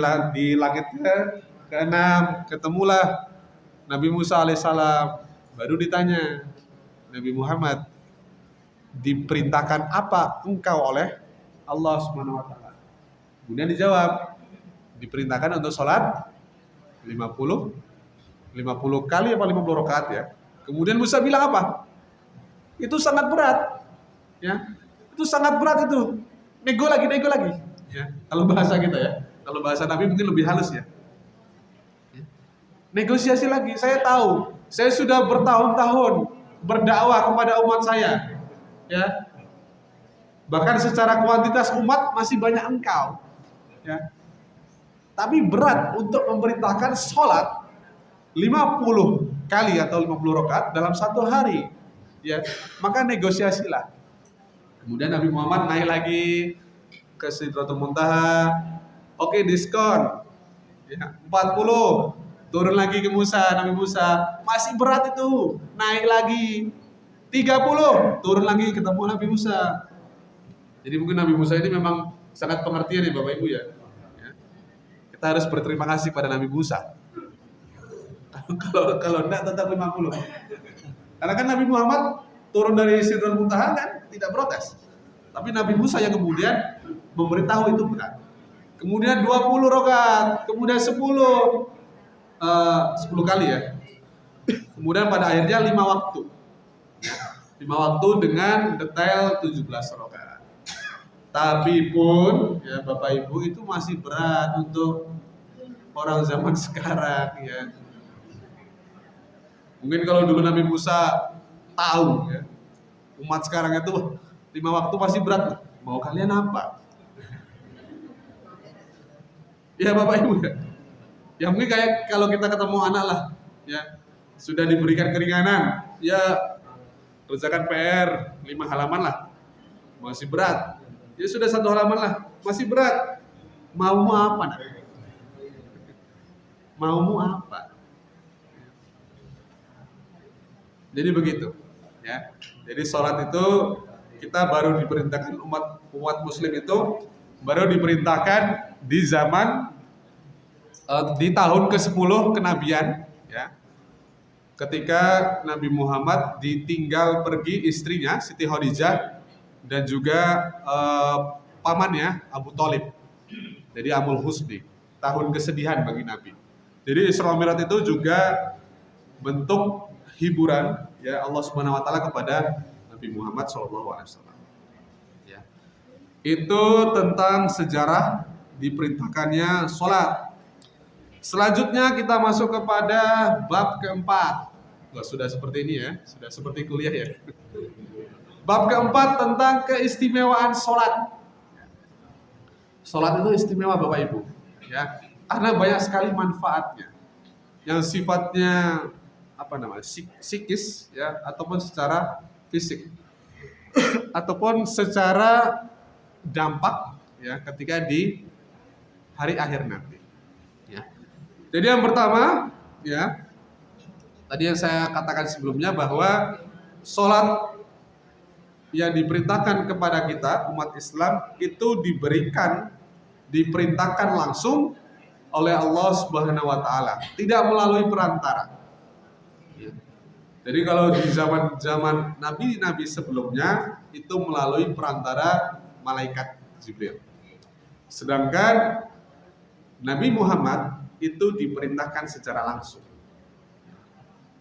langit ke-6 ketemulah Nabi Musa alaihissalam. Baru ditanya, Nabi Muhammad, diperintahkan apa engkau oleh Allah Subhanahu Wa Taala? Kemudian dijawab, diperintahkan untuk sholat 50 kali apa 50 rakaat ya. Kemudian Musa bilang apa? Itu sangat berat, ya. Itu sangat berat itu. Nego lagi. Ya. Kalau bahasa kita ya, kalau bahasa Nabi mungkin lebih halus ya. Negosiasi lagi. Saya tahu, saya sudah bertahun-tahun berdakwah kepada umat saya, ya. Bahkan secara kuantitas umat masih banyak engkau, ya. Tapi berat untuk memerintahkan sholat 50 kali atau 50 rakaat dalam satu hari. Ya, maka negosiasilah. Kemudian Nabi Muhammad naik lagi ke Sidratul Muntaha. Oke, diskon. Ya, 40. Turun lagi ke Nabi Musa. Masih berat itu. Naik lagi. 30. Turun lagi ketemu Nabi Musa. Jadi mungkin Nabi Musa ini memang sangat pengertian ya Bapak Ibu ya. Kita harus berterima kasih pada Nabi Musa. Kalau enggak tetap 50. Karena kan Nabi Muhammad turun dari Sidratul Muntaha kan tidak protes. Tapi Nabi Musa yang kemudian memberitahu itu berat. Kemudian 20 rakaat, kemudian 10 kali ya. Kemudian pada akhirnya 5 waktu. 5 waktu dengan detail 17 rakaat. Tapi pun ya Bapak Ibu itu masih berat untuk orang zaman sekarang ya. Mungkin kalau dulu Nabi Musa tahu ya, umat sekarang itu 5 waktu masih berat. Mau kalian apa? Ya Bapak Ibu ya. Ya mungkin kayak kalau kita ketemu anak lah, ya sudah diberikan keringanan, ya kerjakan PR 5 halaman lah, masih berat. Ya sudah 1 halaman lah, masih berat. Maumu apa nak? Maumu apa? Jadi begitu, ya. Jadi sholat itu kita baru diperintahkan umat Muslim itu baru diperintahkan di zaman di tahun ke-10 kenabian, ya. Ketika Nabi Muhammad ditinggal pergi istrinya Siti Khadijah dan juga pamannya Abu Thalib. Jadi Amul Husni, tahun kesedihan bagi Nabi. Jadi Isra Mi'raj itu juga bentuk hiburan ya Allah Subhanahu Wa Taala kepada Nabi Muhammad SAW. Ya. Itu tentang sejarah diperintahkannya sholat. Selanjutnya kita masuk kepada bab keempat. Sudah seperti ini ya, sudah seperti kuliah ya. Bab keempat tentang keistimewaan sholat. Sholat itu istimewa Bapak Ibu, ya, karena banyak sekali manfaatnya. Yang sifatnya psikis ya ataupun secara fisik ataupun secara dampak ya ketika hari akhir nanti. Ya. Jadi yang pertama, ya, tadi yang saya katakan sebelumnya bahwa sholat yang diperintahkan kepada kita umat Islam itu diperintahkan langsung oleh Allah Subhanahu wa taala, tidak melalui perantara. Ya. Jadi kalau di zaman nabi-nabi sebelumnya itu melalui perantara malaikat Jibril. Sedangkan Nabi Muhammad itu diperintahkan secara langsung.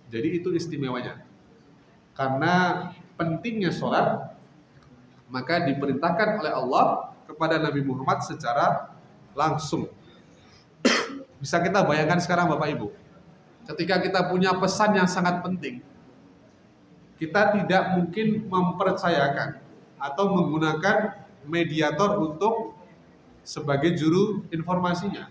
Jadi itu istimewanya. Karena pentingnya sholat, maka diperintahkan oleh Allah kepada Nabi Muhammad secara langsung. Bisa kita bayangkan sekarang Bapak Ibu, ketika kita punya pesan yang sangat penting, kita tidak mungkin mempercayakan atau menggunakan mediator untuk sebagai juru informasinya.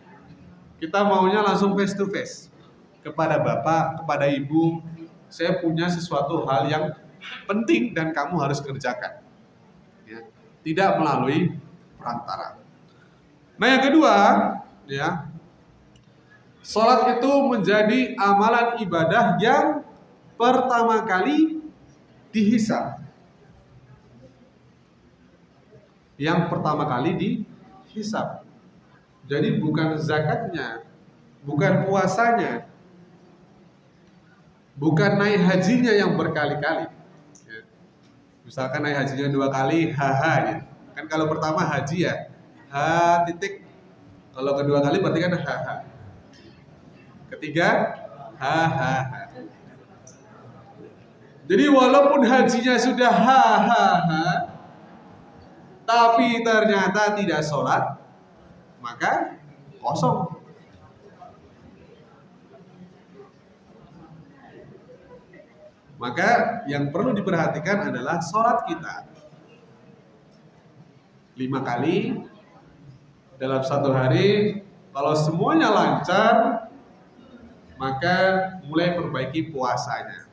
Kita maunya langsung face to face kepada Bapak, kepada Ibu, saya punya sesuatu hal yang penting dan kamu harus kerjakan. Ya, tidak melalui perantara. Nah, yang kedua, ya, sholat itu menjadi amalan ibadah yang pertama kali dihisab. Yang pertama kali dihisab. Jadi bukan zakatnya, bukan puasanya, bukan naik hajinya yang berkali-kali. Ya. Misalkan naik hajinya 2 kali, haha. Ya. Kan kalau pertama haji ya, ha titik. Kalau kedua kali berarti kan haha. Ketiga, haha. Jadi walaupun hajinya sudah haha, tapi ternyata tidak sholat, maka kosong. Maka yang perlu diperhatikan adalah sholat kita 5 kali dalam 1 hari. Kalau semuanya lancar, maka mulai perbaiki puasanya.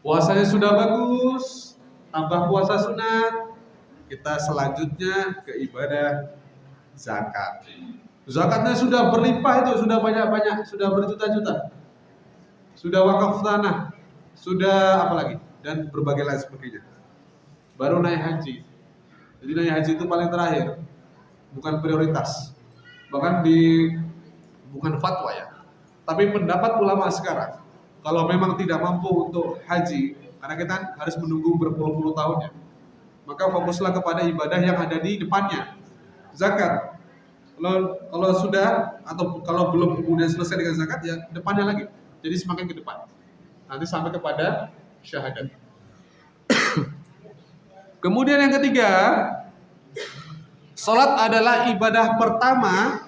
Puasanya sudah bagus, tambah puasa sunat, kita selanjutnya ke ibadah zakat. Zakatnya sudah berlimpah itu, sudah banyak-banyak, sudah berjuta-juta. Sudah wakaf tanah, sudah apa lagi? Dan berbagai lain sebagainya. Baru naik haji. Jadi naik haji itu paling terakhir, bukan prioritas. Bahkan bukan fatwa ya. Tapi pendapat ulama sekarang, kalau memang tidak mampu untuk haji, karena kita harus menunggu berpuluh-puluh tahun ya, maka fokuslah kepada ibadah yang ada di depannya. Zakat. Kalau sudah atau kalau belum kemudian selesai dengan zakat, ya depannya lagi. Jadi semakin ke depan. Nanti sampai kepada syahadat. Kemudian yang ketiga, salat adalah ibadah pertama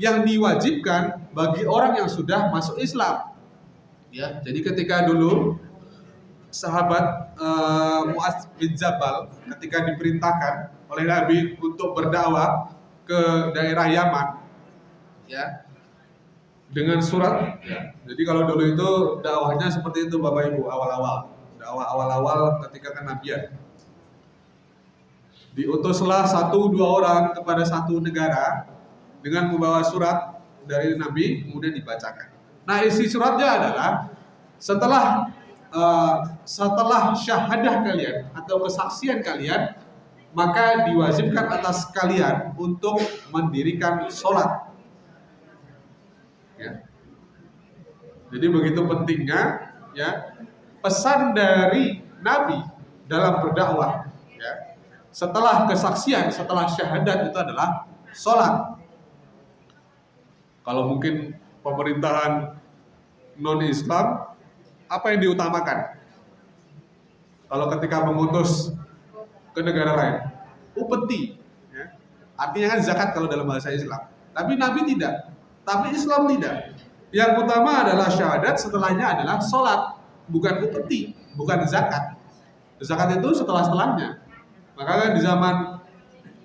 yang diwajibkan bagi orang yang sudah masuk Islam. Ya, jadi ketika dulu sahabat Mu'adz bin Jabal ketika diperintahkan oleh Nabi untuk berdakwah ke daerah Yaman, ya, dengan surat. Ya. Jadi kalau dulu itu dakwahnya seperti itu Bapak Ibu, awal-awal ketika kenabian. Diutuslah 1-2 orang kepada satu negara dengan membawa surat dari Nabi, kemudian dibacakan. Nah, isi suratnya adalah setelah syahadah kalian atau kesaksian kalian, maka diwajibkan atas kalian untuk mendirikan sholat. Ya. Jadi begitu pentingnya ya pesan dari Nabi dalam berdakwah. Ya. Setelah kesaksian, setelah syahadat itu adalah sholat. Kalau mungkin pemerintahan non-Islam, apa yang diutamakan? Kalau ketika mengutus ke negara lain, upeti, ya. Artinya kan zakat kalau dalam bahasa Islam. Tapi Nabi tidak, tapi Islam tidak. Yang utama adalah syahadat, setelahnya adalah sholat, bukan upeti, bukan zakat. Zakat itu setelahnya. Maka kan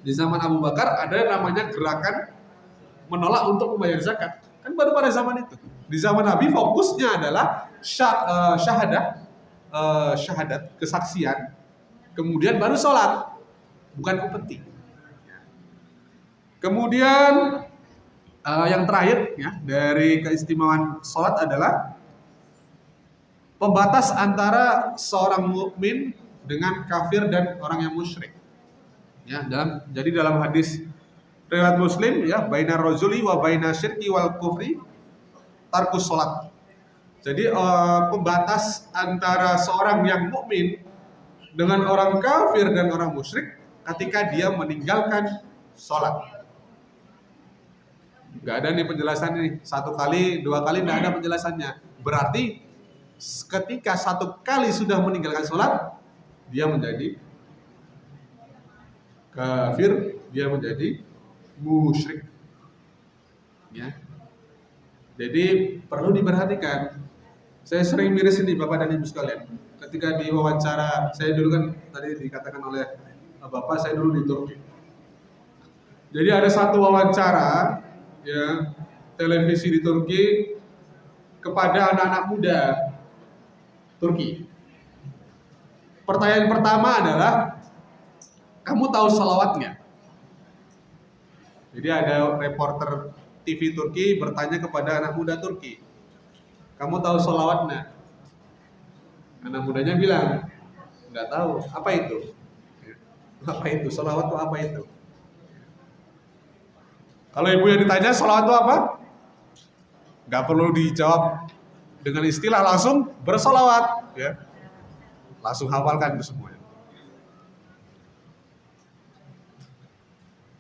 di zaman Abu Bakar ada yang namanya gerakan menolak untuk membayar zakat. Kan baru pada zaman itu. Di zaman Nabi fokusnya adalah syahadat, kesaksian, kemudian baru sholat, bukan upeti. Kemudian yang terakhir ya dari keistimewaan sholat adalah pembatas antara seorang mukmin dengan kafir dan orang yang musyrik. Ya, jadi dalam hadis riwayat Muslim ya, bainar rajuli wa baina syirki wal kufri tarkus sholat. Jadi pembatas antara seorang yang mukmin dengan orang kafir dan orang musyrik ketika dia meninggalkan sholat. Gak ada nih penjelasan nih, 1 kali, 2 kali gak ada penjelasannya. Berarti ketika 1 kali sudah meninggalkan sholat, dia menjadi kafir, dia menjadi musyrik. Ya. Jadi perlu diperhatikan. Saya sering miris ini Bapak dan Ibu sekalian. Ketika di wawancara, saya dulu kan tadi dikatakan oleh Bapak, saya dulu di Turki. Jadi ada satu wawancara ya, televisi di Turki kepada anak-anak muda Turki. Pertanyaan pertama adalah, kamu tahu salawat nggak? Jadi ada reporter TV Turki bertanya kepada anak muda Turki, kamu tahu salawat nggak? Anak mudanya bilang, nggak tahu. Apa itu? Apa itu? Salawat itu apa itu? Kalau ibu yang ditanya salawat itu apa? Nggak perlu dijawab dengan istilah, langsung bersalawat, ya. Langsung hafalkan itu semuanya.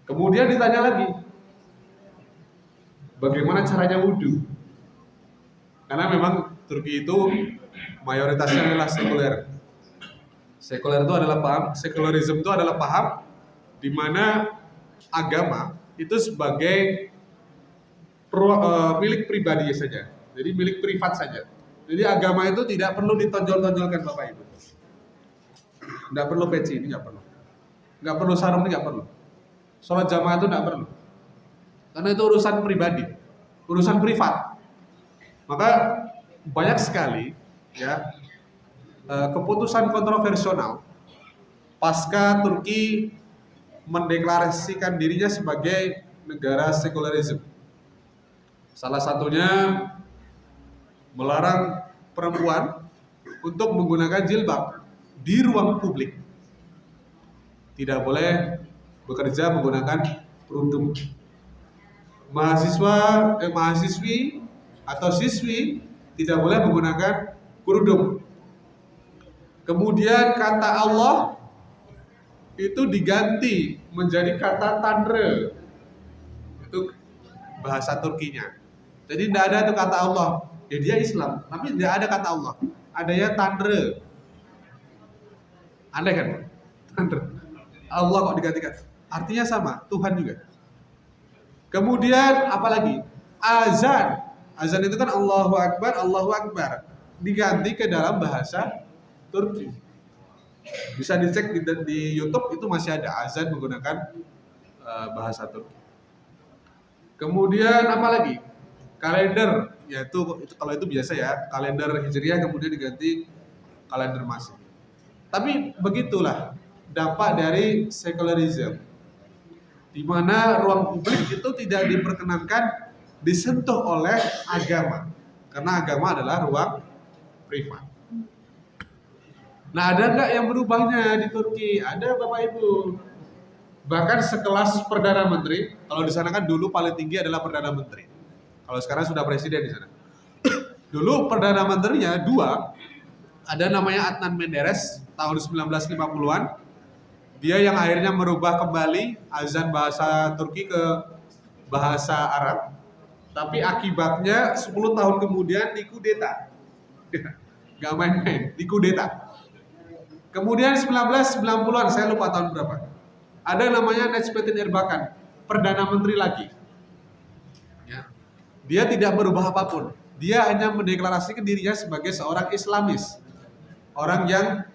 Kemudian ditanya lagi, bagaimana caranya wudhu? Karena memang Turki itu mayoritasnya adalah sekuler. Sekuler itu adalah paham, sekularisme itu adalah paham di mana agama itu sebagai milik pribadi saja. Jadi milik privat saja. Jadi agama itu tidak perlu ditonjol-tonjolkan Bapak Ibu. Nggak perlu peci, ini nggak perlu. Nggak perlu sarung, ini nggak perlu. Sholat jamaah itu nggak perlu. Karena itu urusan pribadi, urusan privat. Maka banyak sekali ya keputusan kontroversial pasca Turki mendeklarasikan dirinya sebagai negara sekularisme. Salah satunya melarang perempuan untuk menggunakan jilbab di ruang publik. Tidak boleh bekerja menggunakan kerudung. Mahasiswi atau siswi tidak boleh menggunakan kerudung. Kemudian kata Allah itu diganti menjadi kata tanre. Itu bahasa Turkinya. Jadi tidak ada itu kata Allah. Ya dia Islam, tapi tidak ada kata Allah. Adanya tanre. Aneh kan? Tanre. Allah kok digantikan. Artinya sama, Tuhan juga. Kemudian apalagi? Azan. Azan itu kan Allahu Akbar, Allahu Akbar. Diganti ke dalam bahasa Turki. Bisa dicek di YouTube, itu masih ada azan menggunakan bahasa Turki. Kemudian apalagi? Kalender, yaitu kalau itu biasa ya, kalender Hijriah kemudian diganti kalender Masehi. Tapi begitulah dampak dari sekularisme, di mana ruang publik itu tidak diperkenankan disentuh oleh agama, karena agama adalah ruang privat. Nah, ada nggak yang berubahnya di Turki? Ada Bapak Ibu. Bahkan sekelas Perdana Menteri, kalau di sana kan dulu paling tinggi adalah Perdana Menteri. Kalau sekarang sudah presiden di sana. Dulu Perdana Menterinya 2, ada namanya Adnan Menderes tahun 1950-an. Dia yang akhirnya merubah kembali azan bahasa Turki ke bahasa Arab. Tapi akibatnya 10 tahun kemudian dikudeta. Gak main-main, dikudeta. Kemudian 1990-an, saya lupa tahun berapa, ada namanya Necmettin Erbakan, Perdana Menteri lagi. Ya. Dia tidak berubah apapun. Dia hanya mendeklarasikan dirinya sebagai seorang Islamis. Orang yang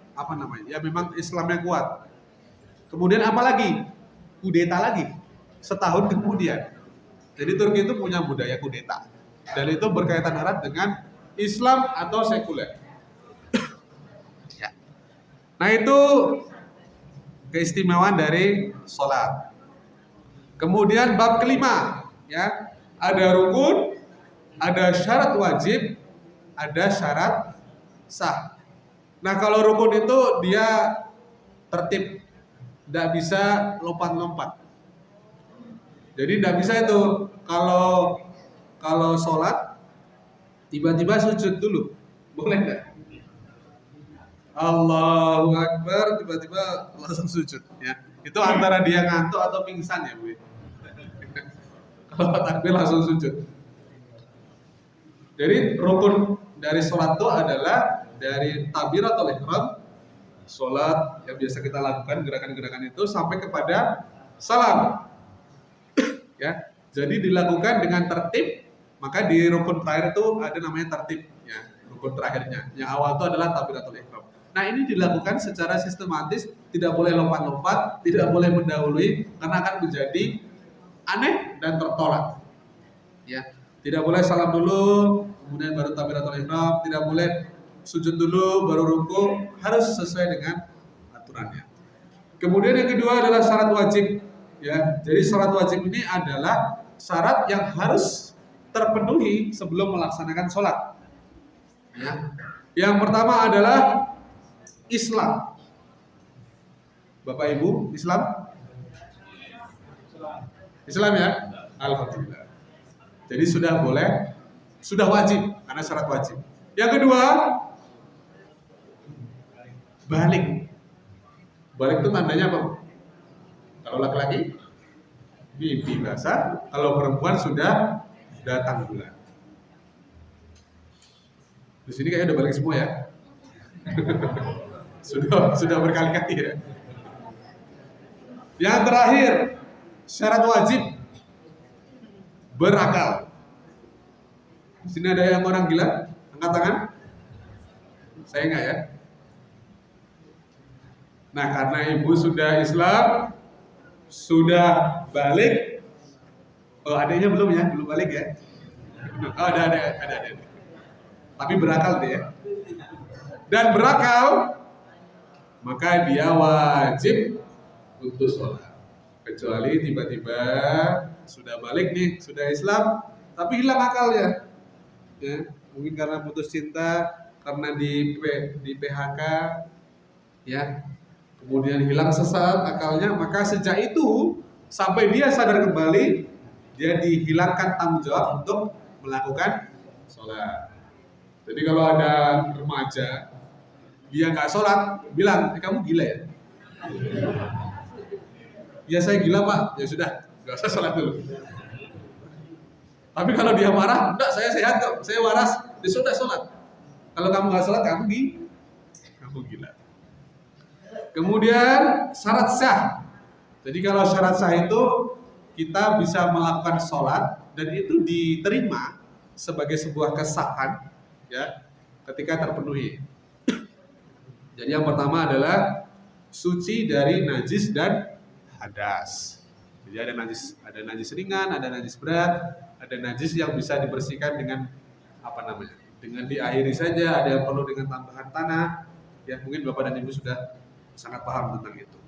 ya memang Islamnya kuat. Kemudian apa lagi? Kudeta lagi. Setahun kemudian. Jadi Turki itu punya budaya kudeta. Dan itu berkaitan erat dengan Islam atau sekuler. Ya. Nah itu keistimewaan dari sholat. Kemudian bab kelima, ya, ada rukun, ada syarat wajib, ada syarat sah. Nah kalau rukun itu dia tertib, tidak bisa lompat-lompat. Jadi tidak bisa itu kalau sholat tiba-tiba sujud dulu, boleh enggak? Allahu Akbar, tiba-tiba langsung sujud, ya. Itu antara dia ngantuk atau pingsan ya, Bu. Kalau takbir langsung sujud. Jadi rukun dari sholat itu adalah dari takbiratul ihram, sholat yang biasa kita lakukan gerakan-gerakan itu sampai kepada salam. Ya, jadi dilakukan dengan tertib. Maka di rukun terakhir itu ada namanya tertib, ya, rukun terakhirnya. Yang awal itu adalah takbiratul ihram. Nah ini dilakukan secara sistematis, tidak boleh lompat-lompat, tidak boleh mendahului, karena akan menjadi aneh dan tertolak. Ya, tidak boleh salam dulu, kemudian baru takbiratul ihram, tidak boleh sujud dulu, baru ruku, harus sesuai dengan aturannya. Kemudian yang kedua adalah syarat wajib. Ya, jadi syarat wajib ini adalah syarat yang harus terpenuhi sebelum melaksanakan sholat. Ya. Yang pertama adalah Islam. Bapak Ibu, Islam? Islam ya? Alhamdulillah. Jadi sudah boleh, sudah wajib, karena syarat wajib. Yang kedua, balik. Balik itu tandanya apa? Kalau laki-laki, mimpi basah. Kalau perempuan sudah datang bulan. Di sini kayaknya udah balik semua ya. sudah berkali-kali ya. Yang terakhir, syarat wajib berakal. Di sini ada yang orang gila? Angkat tangan. Saya enggak ya. Nah, karena ibu sudah Islam, sudah balik. Oh, adanya belum ya? Belum balik ya? Oh, ada. Tapi berakal dia. Dan berakal, maka dia wajib untuk sholat. Kecuali tiba-tiba sudah balik nih, sudah Islam, tapi hilang akalnya. Ya, mungkin karena putus cinta, karena di PHK, ya. Kemudian hilang sesaat akalnya, maka sejak itu sampai dia sadar kembali, dia dihilangkan tanggung jawab untuk melakukan sholat. Jadi kalau ada remaja dia nggak sholat, bilang, kamu gila ya? Ya saya gila pak, ya sudah, nggak usah sholat dulu. Tapi kalau dia marah, enggak, saya sehat kok, saya waras, ya sudah sholat. Kalau kamu nggak sholat, kamu gila. Kemudian syarat sah. Jadi kalau syarat sah itu kita bisa melakukan sholat dan itu diterima sebagai sebuah kesahan, ya, ketika terpenuhi. Jadi yang pertama adalah suci dari najis dan hadas. Jadi ada najis ringan, ada najis berat, ada najis yang bisa dibersihkan dengan dengan diairi saja, ada yang perlu dengan tambahan tanah. Ya mungkin Bapak dan Ibu sudah sangat paham tentang itu.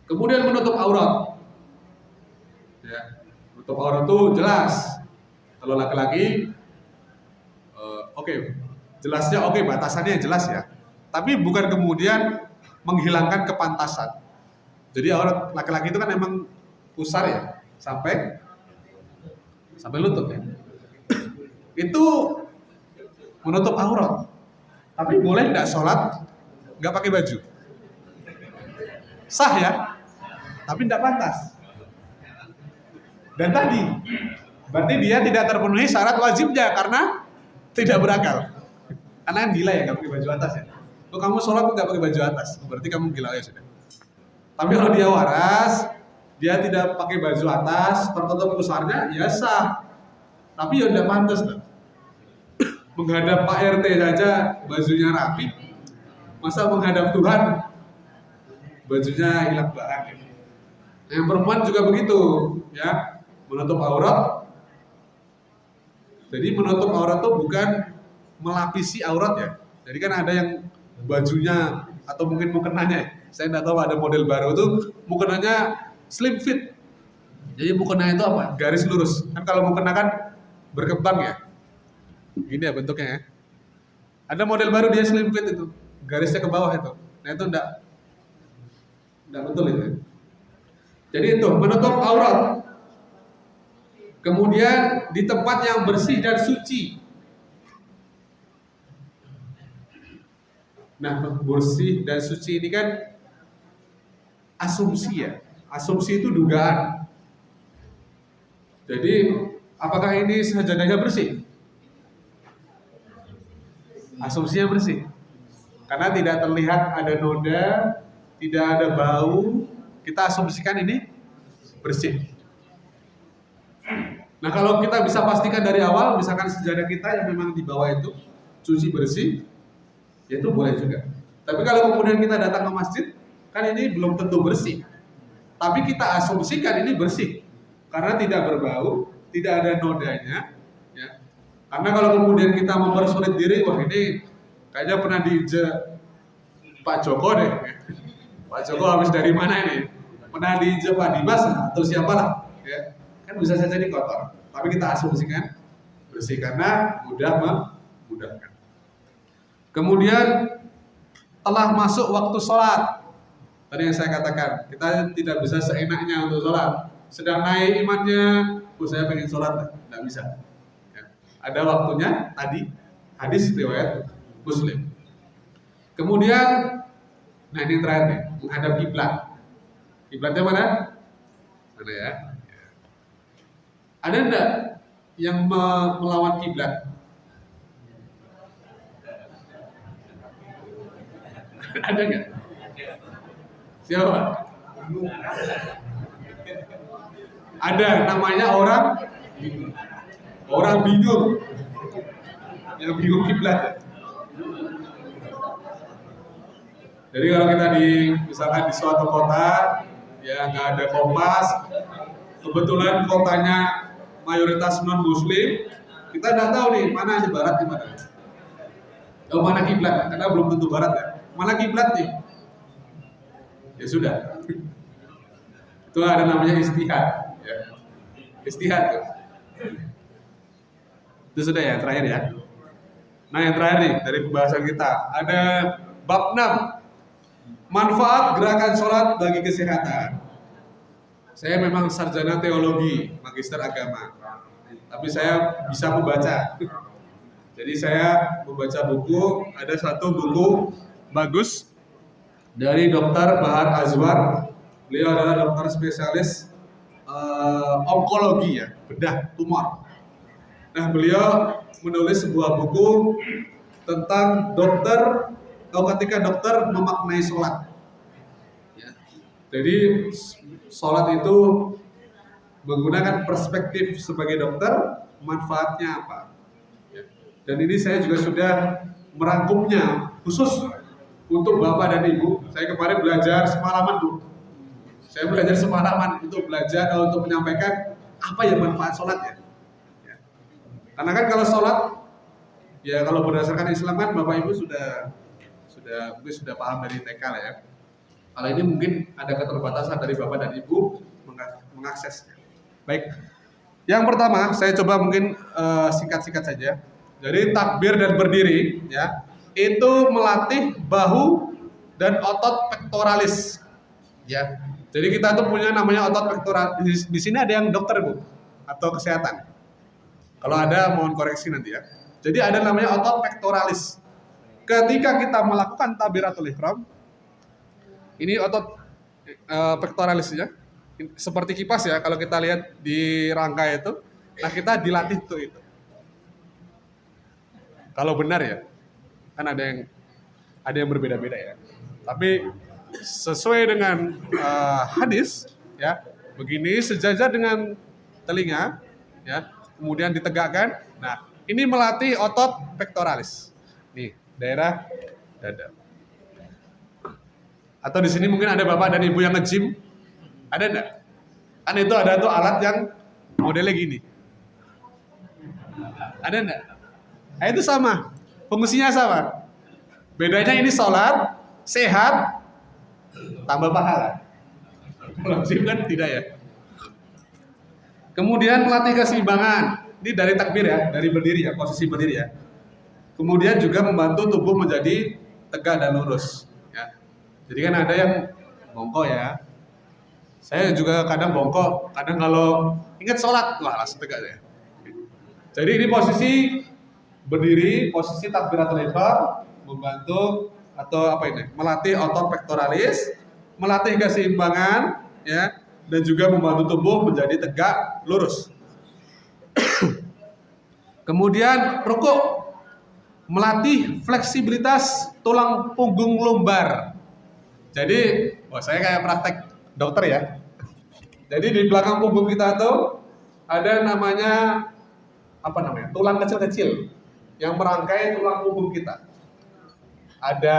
Kemudian menutup aurat. Ya, menutup aurat itu jelas. Kalau laki-laki, jelasnya batasannya jelas ya. Tapi bukan kemudian menghilangkan kepantasan. Jadi aurat laki-laki itu kan emang pusar ya, sampai lutut ya. Itu menutup aurat. Tapi boleh nggak sholat nggak pakai baju? Sah ya, tapi nggak pantas. Dan tadi, berarti dia tidak terpenuhi syarat wajibnya karena tidak berakal. Karena kan gila ya nggak pakai baju atas ya. Kalau kamu sholat nggak pakai baju atas, berarti kamu gila ya sudah. Tapi kalau dia waras, dia tidak pakai baju atas, tertutup pusarnya, ya sah. Tapi ya udah pantas tuh. Menghadap Pak RT saja bajunya rapi, masa menghadap Tuhan bajunya hilang bahan. Yang perempuan juga begitu, ya, menutup aurat. Jadi menutup aurat itu bukan melapisi aurat ya. Jadi kan ada yang bajunya atau mungkin mukenanya, saya nggak tahu ada model baru tuh mukenanya slim fit. Jadi mukena itu apa? Garis lurus. Kan kalau mukena kan berkembang ya. Gini ya bentuknya ya. Ada model baru dia slim fit itu. Garisnya ke bawah itu. Nah itu enggak betul itu. Jadi itu menutup aurat. Kemudian di tempat yang bersih dan suci. Nah, bersih dan suci ini kan asumsi ya. Asumsi itu dugaan. Jadi, apakah ini sajadahnya bersih? Asumsinya bersih. Karena tidak terlihat ada noda, tidak ada bau, kita asumsikan ini bersih. Nah, kalau kita bisa pastikan dari awal, misalkan sejadah kita yang memang di bawah itu suci bersih, ya itu boleh juga. Tapi kalau kemudian kita datang ke masjid, kan ini belum tentu bersih. Tapi kita asumsikan ini bersih karena tidak berbau, tidak ada nodanya, ya. Karena kalau kemudian kita mempersulit diri, wah ini kayaknya pernah diinjek Pak Joko deh. Pak Joko habis dari mana ini? Pernah diinjek Pak Dimas atau siapalah, ya. Kan bisa saja ini kotor. Tapi kita asumsikan bersih karena mudah memudahkan. Kemudian telah masuk waktu sholat. Tadi yang saya katakan, kita tidak bisa seenaknya untuk sholat. Sedang naik imannya, saya pengen sholat, tidak bisa. Ya. Ada waktunya tadi, hadis riwayat Muslim. Kemudian, nah ini terakhir nih, menghadap kiblat. Kiblatnya mana? Mana ya? Ada enggak yang melawan kiblat? Ada enggak? Siapa? Ada, namanya orang bingung. Yang bingung kiblat. Jadi kalau kita misalkan di suatu kota, ya nggak ada kompas, kebetulan kotanya mayoritas non Muslim, kita nggak tahu nih mana barat di mana. Oh, mana kiblat? Karena belum tentu barat ya. Mana kiblat nih? Ya sudah. Itu ada namanya istihad. Ya. Istihad tuh. Itu sudah ya terakhir ya. Nah yang terakhir nih dari pembahasan kita ada bab 6. Manfaat gerakan sholat bagi kesehatan. Saya memang sarjana teologi, magister agama, tapi saya bisa membaca. Jadi saya membaca buku, ada satu buku bagus dari Dr. Bahar Azwar. Beliau adalah dokter spesialis onkologi ya, bedah tumor. Nah beliau menulis sebuah buku tentang ketika dokter memaknai sholat. Ya. Jadi sholat itu menggunakan perspektif sebagai dokter, manfaatnya apa? Ya. Dan ini saya juga sudah merangkumnya khusus untuk Bapak dan Ibu. Saya kemarin belajar semalaman Bu. Saya belajar semalaman untuk untuk menyampaikan apa yang manfaat sholat ya. Ya. Karena kan kalau sholat, ya kalau berdasarkan Islam kan Bapak Ibu sudah paham dari TK lah ya. Kalau ini mungkin ada keterbatasan dari Bapak dan Ibu mengaksesnya. Baik. Yang pertama, saya coba mungkin singkat-singkat saja. Jadi takbir dan berdiri ya, itu melatih bahu dan otot pektoralis. Ya. Jadi kita tuh punya namanya otot pektoralis. Di sini ada yang dokter Bu atau kesehatan. Kalau ada mohon koreksi nanti ya. Jadi ada namanya otot pektoralis. Ketika kita melakukan takbiratul ihram, ini otot pektoralis ya, seperti kipas ya. Kalau kita lihat di rangka itu, nah kita dilatih tuh itu. Kalau benar ya, kan ada yang berbeda-beda ya. Tapi sesuai dengan hadis ya, begini sejajar dengan telinga ya, kemudian ditegakkan. Nah, ini melatih otot pektoralis. Nih, daerah dada. Atau di sini mungkin ada Bapak dan Ibu yang nge-gym. Ada enggak? Kan itu ada tuh alat yang modelnya gini. Ada enggak? Nah, itu sama. Fungsinya sama. Bedanya ini sholat, sehat, tambah pahala. Kalau gym kan tidak ya. Kemudian melatih keseimbangan. Ini dari takbir ya, dari berdiri ya, posisi berdiri ya. Kemudian juga membantu tubuh menjadi tegak dan lurus. Ya. Jadi kan ada yang bongkok ya. Saya juga kadang bongkok, kadang kalau ingat sholat, wah langsung tegak ya. Jadi ini posisi berdiri, posisi takbiratul ihram, membantu atau apa ini? Melatih otot pektoralis, melatih keseimbangan, ya, dan juga membantu tubuh menjadi tegak lurus. Kemudian rukuk, melatih fleksibilitas tulang punggung lumbar. Jadi, wah saya kayak praktek dokter ya. Jadi di belakang punggung kita tuh ada namanya apa namanya? Tulang kecil-kecil yang merangkai tulang punggung kita. Ada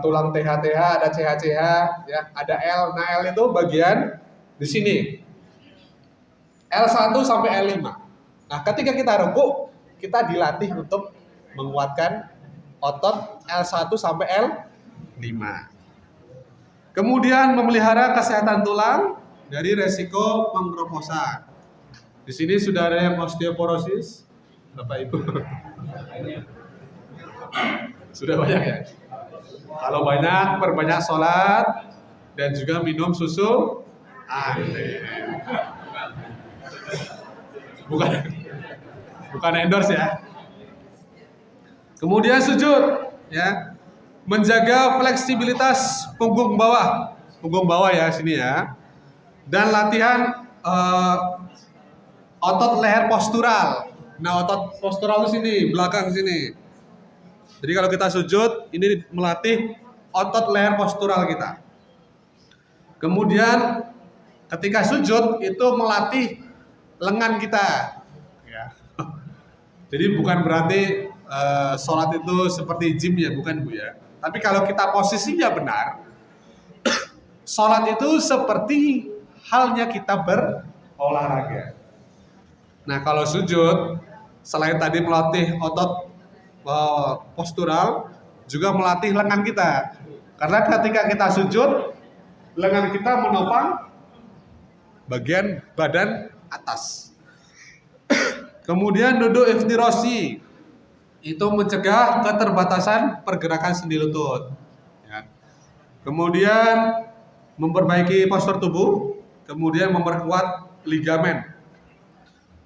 tulang TH-TH, ada CH-CH, ya, ada L. Nah, L itu bagian di sini. L1 sampai L5. Nah, ketika kita rukuk, kita dilatih untuk menguatkan otot L1 sampai L5. Kemudian memelihara kesehatan tulang dari resiko pengkeroposan. Di sini sudah ada yang osteoporosis, Bapak Ibu. Sudah banyak ya. Kalau banyak, perbanyak sholat dan juga minum susu aneh. Bukan endorse ya. Kemudian sujud, ya, menjaga fleksibilitas punggung bawah ya sini ya, dan latihan otot leher postural. Nah, otot postural di sini, belakang sini. Jadi kalau kita sujud, ini melatih otot leher postural kita. Kemudian ketika sujud itu melatih lengan kita. Ya. Jadi bukan berarti sholat itu seperti gym ya, bukan Bu ya. Tapi kalau kita posisinya benar, sholat itu seperti halnya kita berolahraga. Nah, kalau sujud, selain tadi melatih otot postural, juga melatih lengan kita. Karena ketika kita sujud, lengan kita menopang bagian badan atas. Kemudian duduk iftirasi, itu mencegah keterbatasan pergerakan sendi lutut. Ya. Kemudian memperbaiki postur tubuh, kemudian memperkuat ligamen.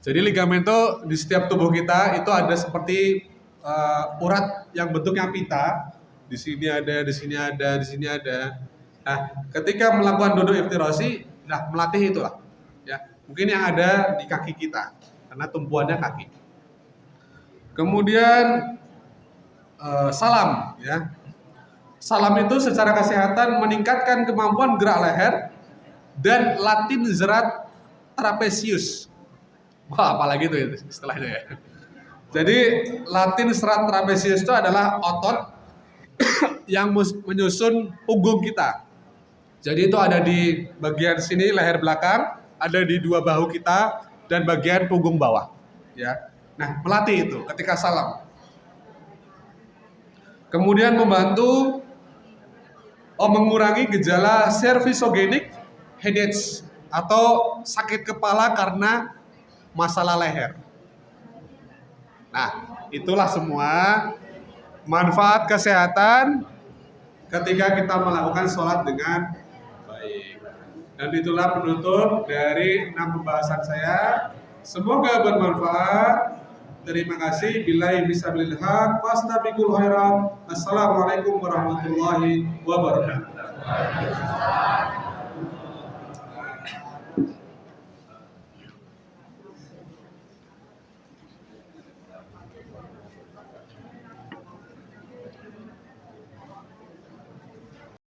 Jadi ligamen itu di setiap tubuh kita itu ada seperti urat yang bentuknya pita. Di sini ada, di sini ada, di sini ada. Nah, ketika melakukan duduk iftirasi, nah melatih itulah. Ya, mungkin yang ada di kaki kita, karena tumpuannya kaki. Kemudian salam, ya. Salam itu secara kesehatan meningkatkan kemampuan gerak leher dan latin zerat trapesius. Wah, apalagi itu istilahnya ya. Jadi latin zerat trapesius itu adalah otot yang menyusun punggung kita. Jadi itu ada di bagian sini leher belakang, ada di dua bahu kita dan bagian punggung bawah. Ya. Nah, melatih itu ketika salam. Kemudian membantu mengurangi gejala cervicogenik headache atau sakit kepala karena masalah leher. Nah, itulah semua manfaat kesehatan ketika kita melakukan sholat dengan baik. Dan itulah penutup dari 6 pembahasan saya. Semoga bermanfaat. Terima kasih. Billahi bisabilil haq. Fastabiqul khairat. Assalamualaikum warahmatullahi wabarakatuh.